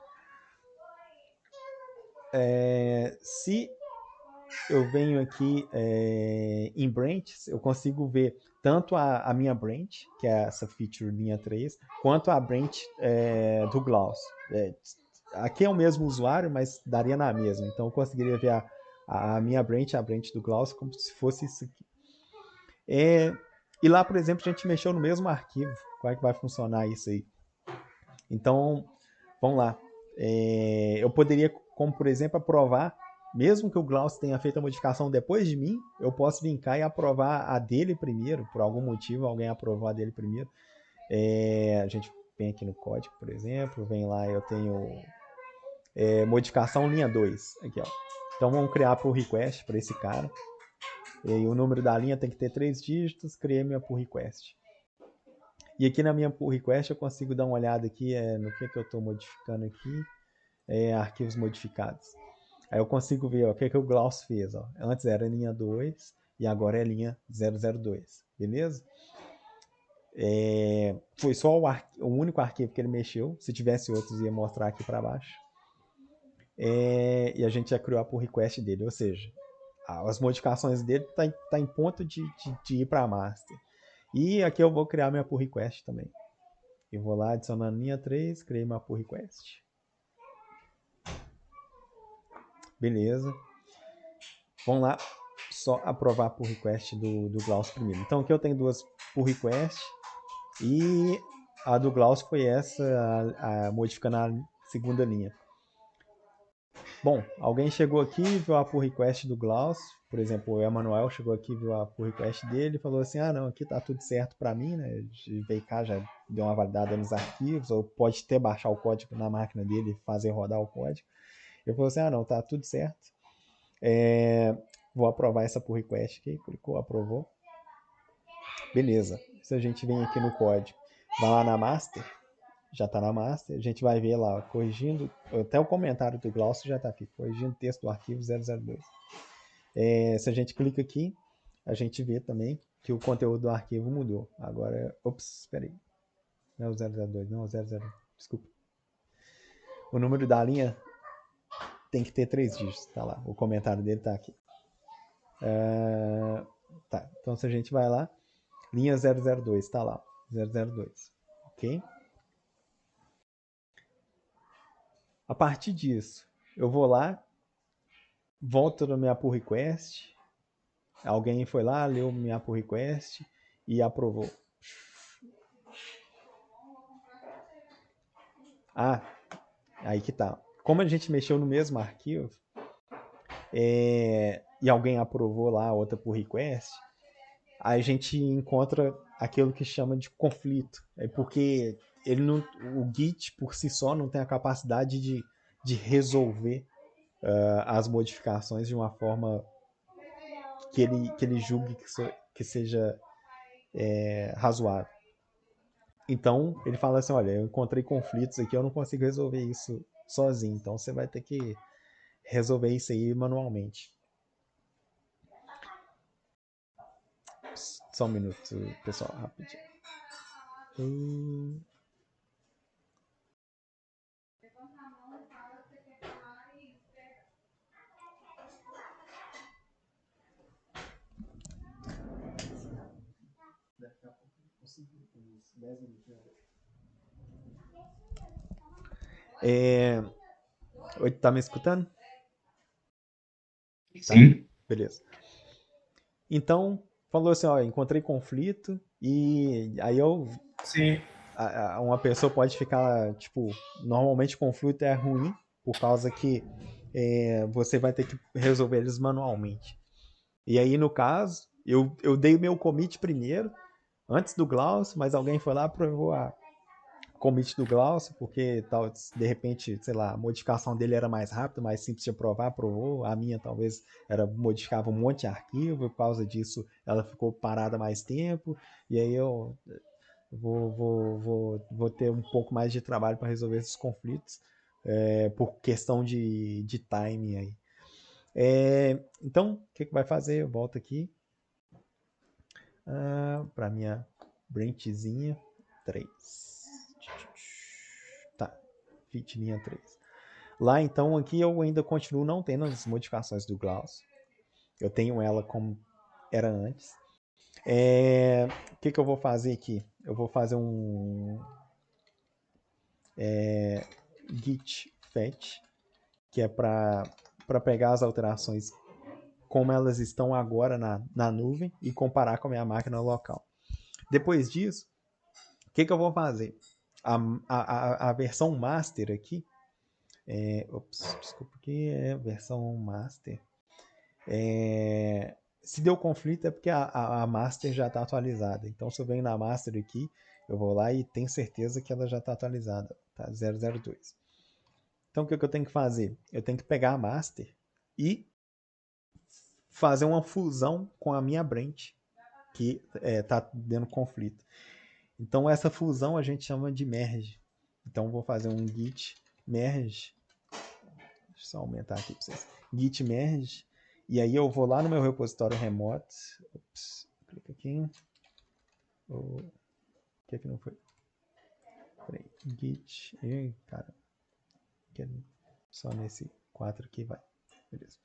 Se eu venho aqui em branches, eu consigo ver tanto a minha branch, que é essa feature linha 3, quanto a branch do Glaucio. Aqui é o mesmo usuário, mas daria na mesma. Então eu conseguiria ver a minha branch, a branch do Glaucio, como se fosse isso aqui. E lá, por exemplo, a gente mexeu no mesmo arquivo. Como é que vai funcionar isso aí? Então, vamos lá. Eu poderia, como por exemplo, aprovar, mesmo que o Glaucio tenha feito a modificação depois de mim, eu posso vir cá e aprovar a dele primeiro. Por algum motivo, alguém aprovou a dele primeiro. A gente vem aqui no código, por exemplo, vem lá, eu tenho modificação linha 2. Aqui, ó. Então vamos criar pull request para esse cara. E o número da linha tem que ter 3 dígitos, criei minha pull request. E aqui na minha pull request eu consigo dar uma olhada aqui no que eu estou modificando aqui. Arquivos modificados. Aí eu consigo ver o que o Glaucio fez. Ó. Antes era linha 2 e agora é linha 002. Beleza? Foi só o único arquivo que ele mexeu. Se tivesse outros, ia mostrar aqui para baixo. E a gente já criou a pull request dele. Ou seja, as modificações dele tá em ponto de ir para master. E aqui eu vou criar minha pull request também. Eu vou lá adicionando linha 3, criei uma pull request. Beleza. Vamos lá, só aprovar a pull request do Glaucio primeiro. Então aqui eu tenho duas pull requests e a do Glaucio foi essa, modificando a segunda linha. Bom, alguém chegou aqui, viu a pull request do Glaucio, por exemplo, o Emanuel chegou aqui, viu a pull request dele e falou assim, não, aqui tá tudo certo para mim, né? Veio cá, já deu uma validada nos arquivos, ou pode até baixar o código na máquina dele e fazer rodar o código. Ele falou assim, não, tá tudo certo. Vou aprovar essa pull request aqui, clicou, aprovou. Beleza, se a gente vem aqui no código, vai lá na master, já está na master, a gente vai ver lá, corrigindo, até o comentário do Glaucio já está aqui, corrigindo o texto do arquivo 002. Se a gente clica aqui, a gente vê também que o conteúdo do arquivo mudou. Agora, espera aí, não é o 002, não é o 00, desculpa. O número da linha tem que ter 3 dígitos, tá lá, o comentário dele está aqui. Tá, então se a gente vai lá, linha 002, está lá, 002, ok? A partir disso, eu vou lá, volto na minha pull request, alguém foi lá, leu minha pull request e aprovou. Aí que tá. Como a gente mexeu no mesmo arquivo, e alguém aprovou lá outra pull request, a gente encontra aquilo que chama de conflito. Porque ele não, o Git por si só não tem a capacidade de resolver as modificações de uma forma que ele julgue que seja razoável. Então, ele fala assim, olha, eu encontrei conflitos aqui, eu não consigo resolver isso sozinho, então você vai ter que resolver isso aí manualmente. Só um minuto, pessoal, rapidinho. Oi, tá me escutando? Sim. Tá? Beleza. Então, falou assim, ó, encontrei conflito e aí Sim. uma pessoa pode ficar, tipo, normalmente conflito é ruim por causa que você vai ter que resolver eles manualmente. E aí, no caso, eu dei o meu commit primeiro, antes do Glaucio, mas alguém foi lá e aprovou a commit do Glaucio, porque tal, de repente, sei lá, a modificação dele era mais rápida, mais simples de aprovar, aprovou. A minha talvez modificava um monte de arquivo, por causa disso ela ficou parada mais tempo, e aí eu vou ter um pouco mais de trabalho para resolver esses conflitos, por questão de timing aí. Então, o que vai fazer? Eu volto aqui para minha branchzinha 3. Tá, fit linha 3. Lá, então, aqui eu ainda continuo não tendo as modificações do Glaucio. Eu tenho ela como era antes. O que eu vou fazer aqui? Eu vou fazer um git fetch, que é para pegar as alterações como elas estão agora na nuvem e comparar com a minha máquina local. Depois disso, o que eu vou fazer? A versão master aqui, desculpa, aqui é versão master. Se deu conflito é porque a master já está atualizada. Então, se eu venho na master aqui, eu vou lá e tenho certeza que ela já está atualizada, tá? 002. Então, o que eu tenho que fazer? Eu tenho que pegar a master e fazer uma fusão com a minha branch, que está dando conflito. Então, essa fusão a gente chama de merge. Então, vou fazer um git merge. Deixa eu só aumentar aqui para vocês. Git merge. E aí eu vou lá no meu repositório remoto. Clica aqui. O que não foi? Peraí. Git. Ih, cara. Só nesse 4 aqui vai. Beleza.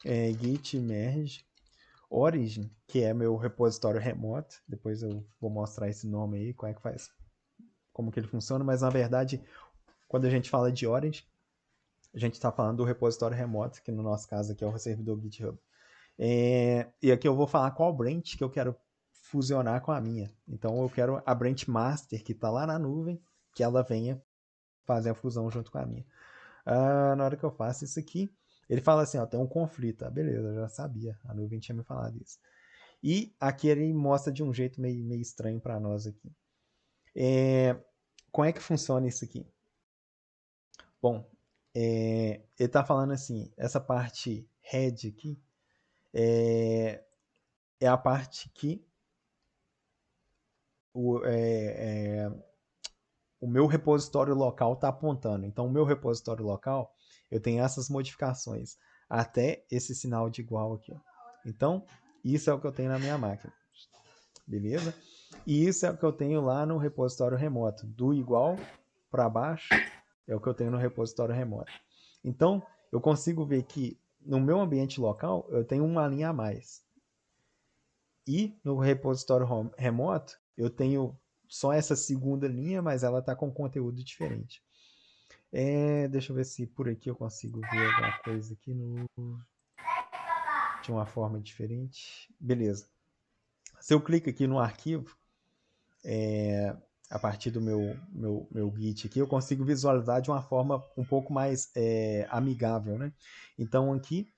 git merge origin, que é meu repositório remoto. Depois eu vou mostrar esse nome aí, como é que faz, como que ele funciona, mas na verdade, quando a gente fala de origin, a gente está falando do repositório remoto, que no nosso caso aqui é o servidor GitHub. E aqui eu vou falar qual branch que eu quero fusionar com a minha. Então eu quero a branch master, que está lá na nuvem, que ela venha fazer a fusão junto com a minha. Na hora que eu faço isso aqui, ele fala assim, ó, tem um conflito. Beleza, eu já sabia, a nuvem tinha me falado isso. E aqui ele mostra de um jeito meio estranho para nós aqui. Como é que funciona isso aqui? Bom, ele está falando assim, essa parte head aqui é a parte que o meu repositório local está apontando. Então, o meu repositório local, eu tenho essas modificações até esse sinal de igual aqui. Ó. Então, isso é o que eu tenho na minha máquina. Beleza? E isso é o que eu tenho lá no repositório remoto. Do igual para baixo é o que eu tenho no repositório remoto. Então, eu consigo ver que no meu ambiente local, eu tenho uma linha a mais. E no repositório remoto, eu tenho só essa segunda linha, mas ela está com conteúdo diferente. Deixa eu ver se por aqui eu consigo ver alguma coisa aqui de uma forma diferente. Beleza. Se eu clico aqui no arquivo, a partir do meu Git aqui, eu consigo visualizar de uma forma um pouco mais amigável, né? Então aqui,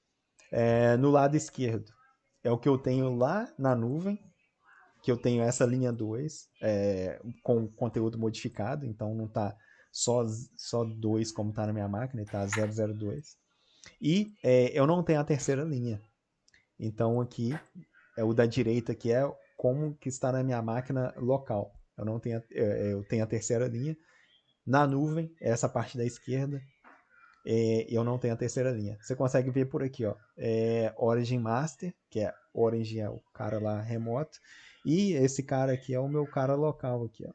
no lado esquerdo, é o que eu tenho lá na nuvem, que eu tenho essa linha 2 com conteúdo modificado, então não está só 2 como está na minha máquina, está 002. E eu não tenho a terceira linha. Então aqui, o da direita que é como que está na minha máquina local. Eu tenho a terceira linha. Na nuvem, essa parte da esquerda, eu não tenho a terceira linha. Você consegue ver por aqui, ó. Origin Master, que é Origin é o cara lá remoto. E esse cara aqui é o meu cara local aqui, ó.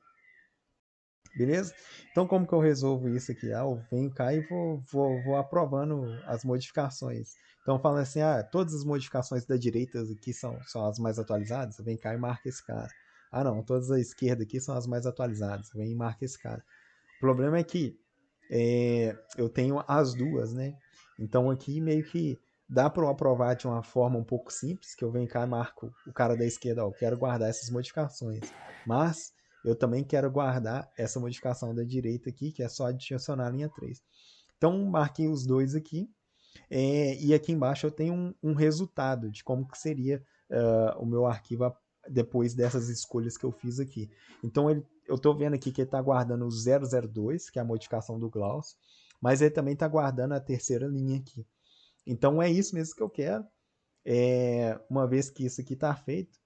Beleza? Então como que eu resolvo isso aqui? Eu venho cá e vou aprovando as modificações. Então fala assim, todas as modificações da direita aqui são as mais atualizadas, você vem cá e marca esse cara. Não, todas da esquerda aqui são as mais atualizadas, você vem e marca esse cara. O problema é que eu tenho as duas, né? Então aqui meio que dá para eu aprovar de uma forma um pouco simples, que eu venho cá e marco o cara da esquerda, eu quero guardar essas modificações. Mas eu também quero guardar essa modificação da direita aqui, que é só adicionar a linha 3. Então marquei os dois aqui, e aqui embaixo eu tenho um resultado de como que seria o meu arquivo depois dessas escolhas que eu fiz aqui. Então eu estou vendo aqui que ele está guardando o 002, que é a modificação do Glaucio, mas ele também está guardando a terceira linha aqui. Então é isso mesmo que eu quero. Uma vez que isso aqui está feito,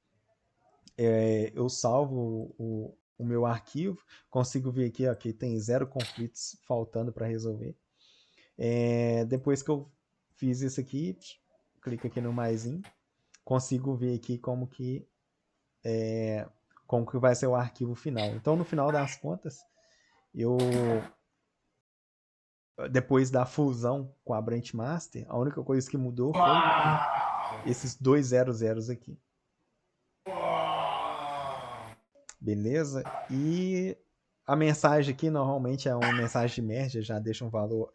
eu salvo o meu arquivo, consigo ver aqui ó, que tem 0 conflitos faltando para resolver. Depois que eu fiz isso aqui, clico aqui no maisinho, consigo ver aqui como que vai ser o arquivo final. Então, no final das contas, depois da fusão com a Branch Master, a única coisa que mudou foi esses 2 zeros aqui. Beleza? E a mensagem aqui normalmente é uma mensagem de merge, já deixa um valor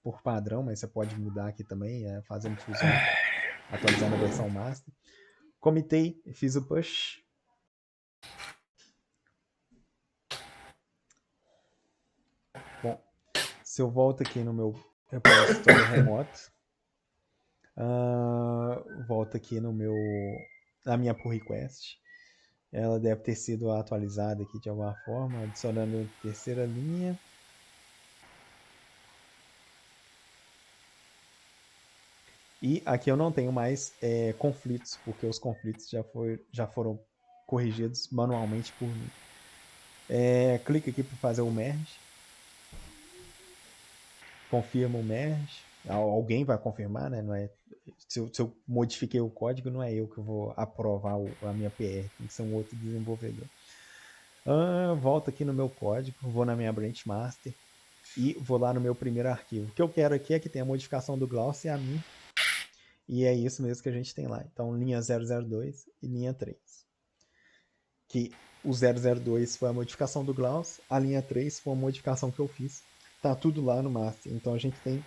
por padrão, mas você pode mudar aqui também, fazendo fusão, atualizando a versão master. Comitei, fiz o push. Bom, se eu volto aqui no meu repositório remoto, volto aqui na minha pull request, ela deve ter sido atualizada aqui de alguma forma, adicionando terceira linha. E aqui eu não tenho mais conflitos, porque os conflitos já foram corrigidos manualmente por mim. Clica aqui para fazer o merge. Confirma o merge. Alguém vai confirmar, né? Não é, se eu modifiquei o código, não é eu que vou aprovar a minha PR, tem que ser um outro desenvolvedor. Volto aqui no meu código, vou na minha branch master e vou lá no meu primeiro arquivo. O que eu quero aqui é que tenha a modificação do Glaucio e a minha. e é isso mesmo que a gente tem lá. Então, linha 002 e linha 3. Que o 002 foi a modificação do Glaus, a linha 3 foi uma modificação que eu fiz. Tá tudo lá no master. Então, a gente tem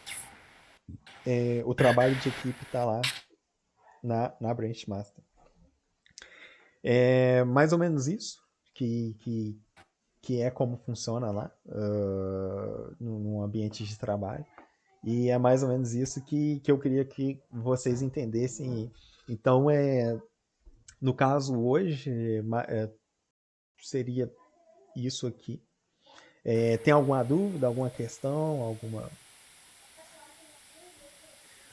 o trabalho de equipe tá lá na Branch Master. É mais ou menos isso que é como funciona lá no ambiente de trabalho. E é mais ou menos isso que eu queria que vocês entendessem. Então, no caso hoje, seria isso aqui. Tem alguma dúvida, alguma questão,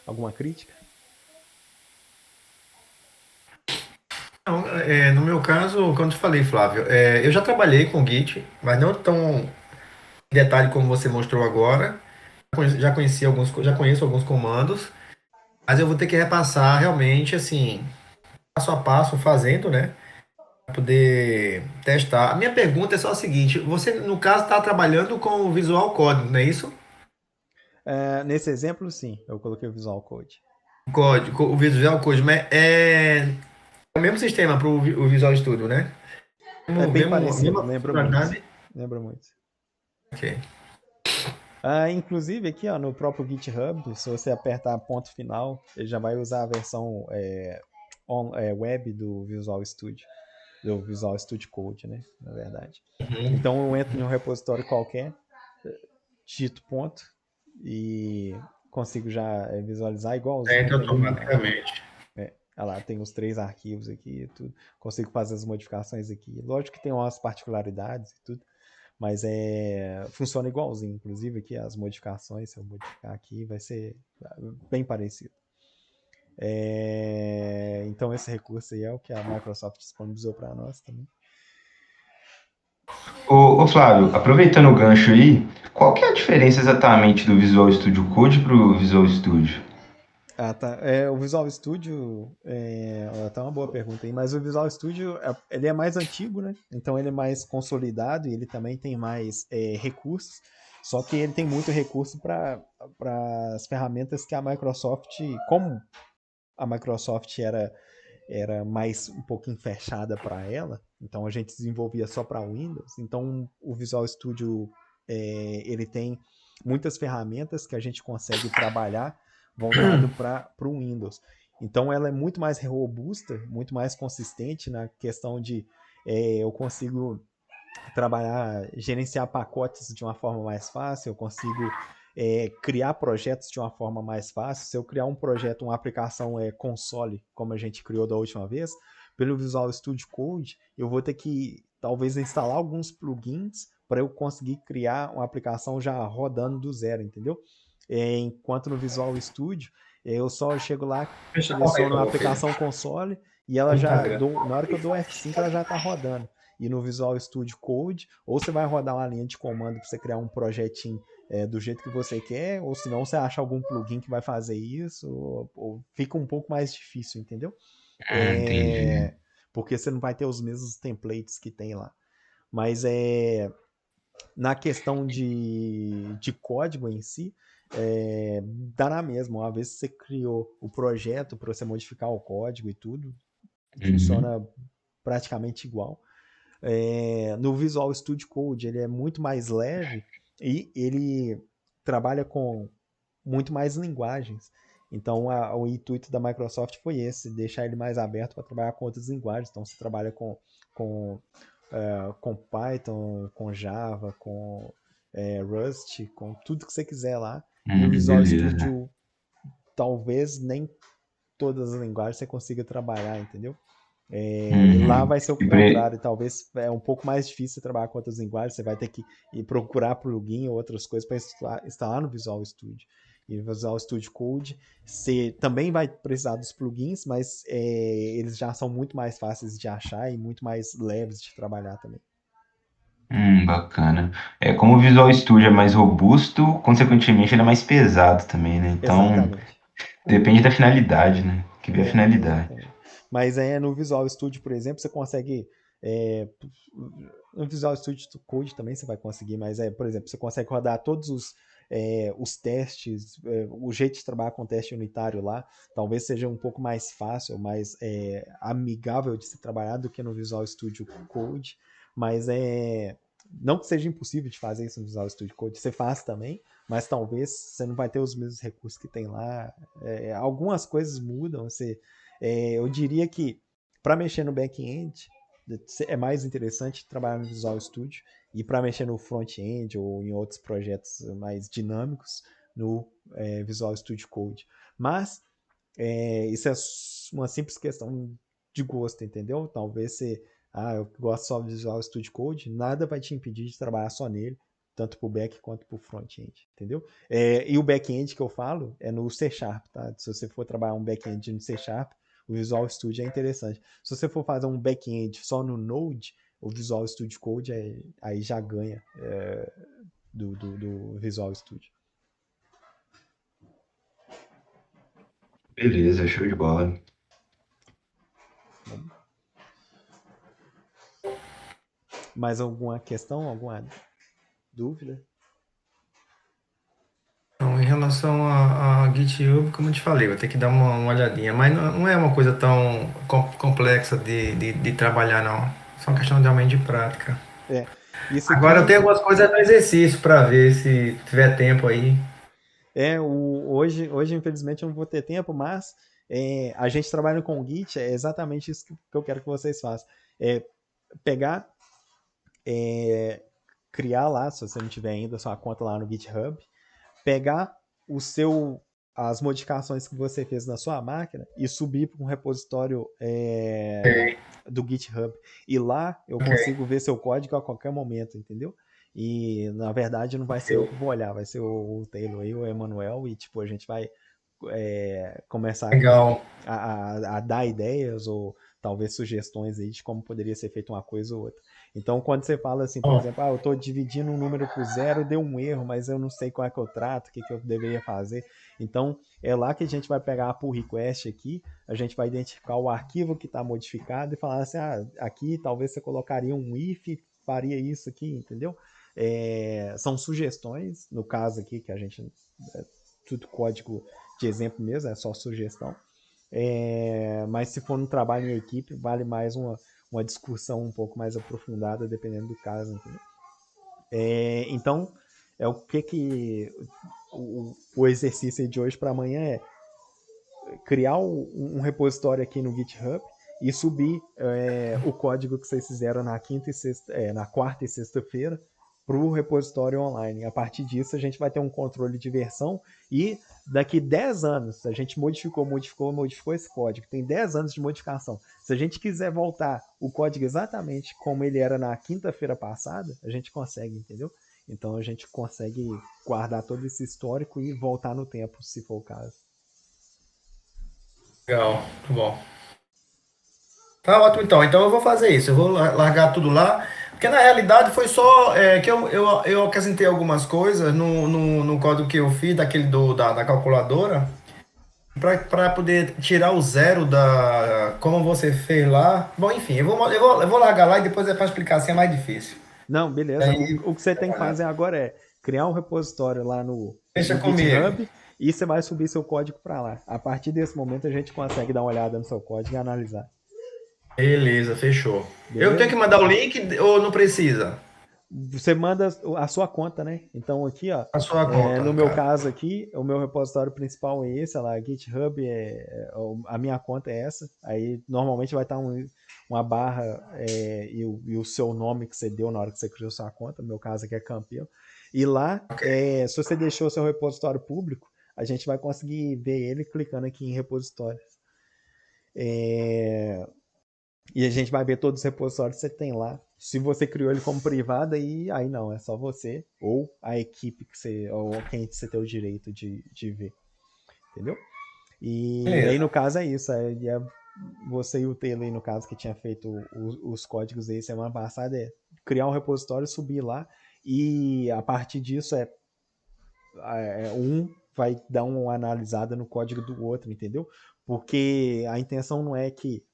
alguma crítica? Não, no meu caso, como eu te falei, Flávio, eu já trabalhei com Git, mas não tão em detalhe como você mostrou agora. Já conheço alguns comandos, mas eu vou ter que repassar realmente, assim, passo a passo, fazendo, né? Para poder testar. A minha pergunta é só a seguinte: você, no caso, está trabalhando com o Visual Code, não é isso? Nesse exemplo, sim, eu coloquei o Visual Code. Código, o Visual Code, mas é o mesmo sistema para o Visual Studio, né? É bem parecido, Mesma lembra muito. funcionalidade. Lembra muito. Ok. Inclusive aqui ó, no próprio GitHub, se você apertar ponto final, ele já vai usar a versão web do Visual Studio, do Visual Studio Code, né? Na verdade. Uhum. Então eu entro em um repositório qualquer, digito ponto e consigo já visualizar igualzinho, Entra entendeu? automaticamente. Lá tem os 3 arquivos aqui e tudo. Consigo fazer as modificações aqui. Lógico que tem umas particularidades e tudo, mas funciona igualzinho. Inclusive aqui as modificações, se eu modificar aqui, vai ser bem parecido. Então esse recurso aí é o que a Microsoft disponibilizou para nós também. Ô Flávio, aproveitando o gancho aí, qual que é a diferença exatamente do Visual Studio Code para o Visual Studio? Tá. O Visual Studio tá uma boa pergunta aí, mas o Visual Studio ele é mais antigo, né? Então ele é mais consolidado e ele também tem mais recursos. Só que ele tem muito recurso para as ferramentas que a Microsoft, como a Microsoft era mais um pouquinho fechada para ela, então a gente desenvolvia só para Windows. Então o Visual Studio ele tem muitas ferramentas que a gente consegue trabalhar voltado para o Windows. Então ela é muito mais robusta, muito mais consistente na questão de eu consigo trabalhar, gerenciar pacotes de uma forma mais fácil, eu consigo criar projetos de uma forma mais fácil. Se eu criar um projeto, uma aplicação console, como a gente criou da última vez, pelo Visual Studio Code, eu vou ter que talvez instalar alguns plugins para eu conseguir criar uma aplicação já rodando do zero, entendeu? Enquanto no Visual Studio, eu só chego lá, Fecha a conta aí, por seleciono a favor, filho. aplicação console e ela já, na hora que eu dou F5, ela já está rodando. E no Visual Studio Code, ou você vai rodar uma linha de comando para você criar um projetinho do jeito que você quer, ou se não, você acha algum plugin que vai fazer isso, ou fica um pouco mais difícil, entendeu? Entendi. Porque você não vai ter os mesmos templates que tem lá. Mas na questão de código em si, dá na mesma. Uma vez que você criou o projeto para você modificar o código e tudo, Uhum. funciona praticamente igual. No Visual Studio Code ele é muito mais leve e ele trabalha com muito mais linguagens. Então o intuito da Microsoft foi esse, deixar ele mais aberto para trabalhar com outras linguagens. Então você trabalha com, com Python, com Java, com Rust, com tudo que você quiser lá. E no Visual Beleza. Studio talvez nem todas as linguagens você consiga trabalhar, entendeu? Lá Uhum. vai ser o E pre- contrário, talvez é um pouco mais difícil trabalhar com outras linguagens, você vai ter que ir procurar plugin ou outras coisas para instalar no Visual Studio. E no Visual Studio Code, você também vai precisar dos plugins, mas eles já são muito mais fáceis de achar e muito mais leves de trabalhar também. Bacana. Como o Visual Studio é mais robusto, consequentemente ele é mais pesado também, né? Então, Exatamente. depende da finalidade, né? Que vê a finalidade. Exatamente. Mas no Visual Studio, por exemplo, você consegue. é, no Visual Studio Code também você vai conseguir, mas por exemplo, você consegue rodar todos os os testes, o jeito de trabalhar com teste unitário lá, talvez seja um pouco mais fácil, mais amigável de se trabalhar do que no Visual Studio Code, mas não que seja impossível de fazer isso no Visual Studio Code, você faz também, mas talvez você não vai ter os mesmos recursos que tem lá. Algumas coisas mudam. Eu diria que para mexer no back-end é mais interessante trabalhar no Visual Studio e para mexer no front-end ou em outros projetos mais dinâmicos no Visual Studio Code. Mas isso é uma simples questão de gosto, entendeu? Talvez você, eu gosto só do Visual Studio Code, nada vai te impedir de trabalhar só nele, tanto para o back quanto para o front-end, entendeu? E o back-end que eu falo é no C Sharp, tá? Se você for trabalhar um back-end no C Sharp, o Visual Studio é interessante. Se você for fazer um back-end só no Node, o Visual Studio Code aí já ganha do Visual Studio. Beleza, show de bola. Mais alguma questão, alguma dúvida? Então, em relação a GitHub, como eu te falei, vou ter que dar uma olhadinha, mas não é uma coisa tão complexa de trabalhar, não. Só uma questão realmente de prática. Isso Agora eu aqui tenho algumas coisas no exercício para ver se tiver tempo aí. hoje infelizmente eu não vou ter tempo, mas a gente trabalha com o Git, é exatamente isso que eu quero que vocês façam. Pegar, criar lá, se você não tiver ainda sua conta lá no GitHub, pegar as modificações que você fez na sua máquina e subir para um repositório do GitHub. E lá eu consigo ver seu código a qualquer momento, entendeu? E na verdade não vai ser eu que vou olhar, vai ser o Taylor e o Emanuel, e tipo, a gente vai começar Legal. a dar ideias ou talvez sugestões aí de como poderia ser feita uma coisa ou outra. Então, quando você fala assim, por Ó, exemplo, eu estou dividindo um número por zero, deu um erro, mas eu não sei qual é que eu trato, o que, que eu deveria fazer. Então, é lá que a gente vai pegar a pull request aqui, a gente vai identificar o arquivo que está modificado e falar assim, aqui talvez você colocaria um if, faria isso aqui, entendeu? São sugestões, no caso aqui, que a gente tudo código de exemplo mesmo, é só sugestão. Mas se for um trabalho em equipe, vale mais uma discussão um pouco mais aprofundada, dependendo do caso. Então, o que o exercício de hoje para amanhã é criar um repositório aqui no GitHub e subir o código que vocês fizeram na quarta e sexta-feira para o repositório online. A partir disso, a gente vai ter um controle de versão e daqui 10 anos, a gente modificou esse código, tem 10 anos de modificação. Se a gente quiser voltar o código exatamente como ele era na quinta-feira passada, a gente consegue, entendeu? Então a gente consegue guardar todo esse histórico e voltar no tempo, se for o caso. legal, muito bom. Tá ótimo, então. Então eu vou fazer isso. Eu vou largar tudo lá. Porque na realidade foi só que eu acrescentei algumas coisas no código que eu fiz, daquele da calculadora, para poder tirar o zero como você fez lá. Bom, enfim, eu vou largar lá e depois é para explicar assim é mais difícil. Não, beleza. Aí, O que você tem que fazer agora é criar um repositório lá deixa no comigo. GitHub e você vai subir seu código para lá. A partir desse momento a gente consegue dar uma olhada no seu código e analisar. Beleza, fechou. Eu tenho Beleza? que mandar o link ou não precisa? Você manda a sua conta, né? Então aqui, ó, A sua conta, no no meu caso. caso aqui, o meu repositório principal é esse, lá, GitHub, a minha conta é essa. Aí normalmente vai estar uma barra e o seu nome que você deu na hora que você criou sua conta, no meu caso aqui é Campelo. E lá, Ok. se você deixou seu repositório público, a gente vai conseguir ver ele clicando aqui em repositórios. E a gente vai ver todos os repositórios que você tem lá. Se você criou ele como privado, aí não, é só você ou a equipe ou quem você tem o direito de ver. Entendeu? E aí Beleza. no caso é isso. Você e o Taylor aí, no caso, que tinha feito os códigos aí semana passada, é criar um repositório, subir lá, e a partir disso um vai dar uma analisada no código do outro, entendeu? Porque a intenção não é que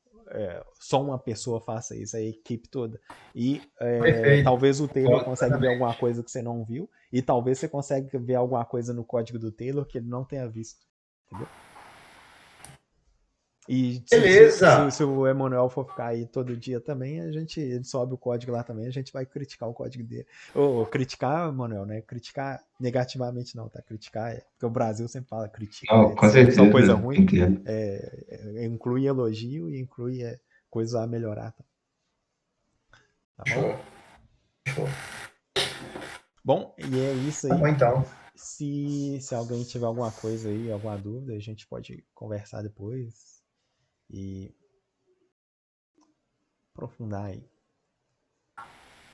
só uma pessoa faça isso, a equipe toda. E Perfeito. talvez o Taylor Concordo consiga ver plenamente. alguma coisa que você não viu, e talvez você consiga ver alguma coisa no código do Taylor que ele não tenha visto. Entendeu? E Beleza. se o Emanuel for ficar aí todo dia também, ele sobe o código lá também, a gente vai criticar o código dele. Ou criticar, Emanuel, né? Criticar negativamente não, tá? Criticar porque o Brasil sempre fala critica, Não, com etc. Só coisa certeza, ruim. entendo. Inclui elogio e inclui coisas a melhorar. Tá bom? Show. Show. Bom, e é isso Tá aí. bom, então. Se alguém tiver alguma coisa aí, alguma dúvida, a gente pode conversar depois e aprofundar aí.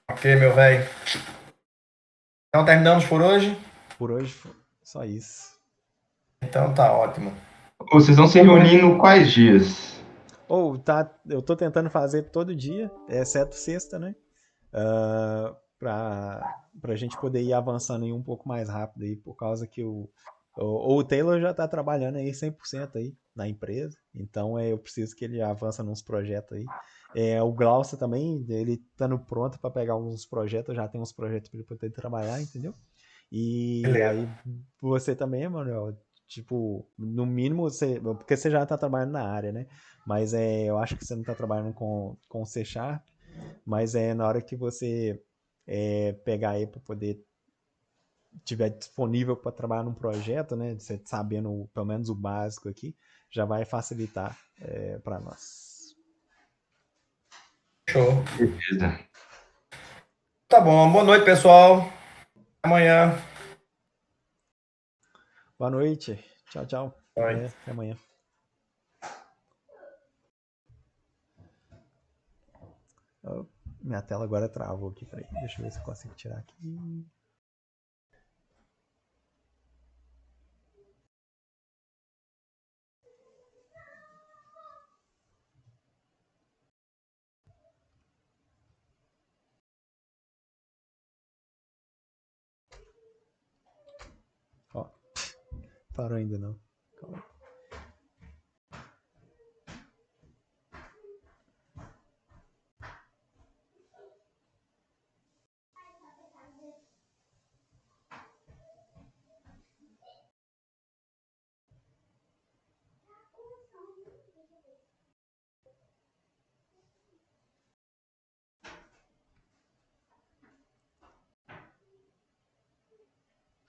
Ok, meu velho. Então terminamos por hoje? Por hoje, só isso. Então tá ótimo. Ô, vocês vão se Tá bom. reunindo quais dias? Eu tô tentando fazer todo dia, exceto sexta, né? Pra gente poder ir avançando aí um pouco mais rápido aí, por causa que o Taylor já tá trabalhando aí 100% aí na empresa, então eu preciso que ele avance nos projetos aí. O Glaucio também, ele estando pronto para pegar alguns projetos, já tem uns projetos para ele poder trabalhar, entendeu? E Beleza. aí você também, Manuel, tipo, no mínimo porque você já tá trabalhando na área, né? Mas eu acho que você não tá trabalhando com C Sharp, mas na hora que você pegar aí para poder tiver disponível para trabalhar num projeto, né? Você sabendo pelo menos o básico aqui, já vai facilitar para nós. Show. Beleza. Tá bom. Boa noite, pessoal. Amanhã. Boa noite. Tchau, tchau. Bye. Até amanhã. Oh, minha tela agora travou aqui. Peraí, deixa eu ver se eu consigo tirar aqui. Ó, parou ainda não. Calma.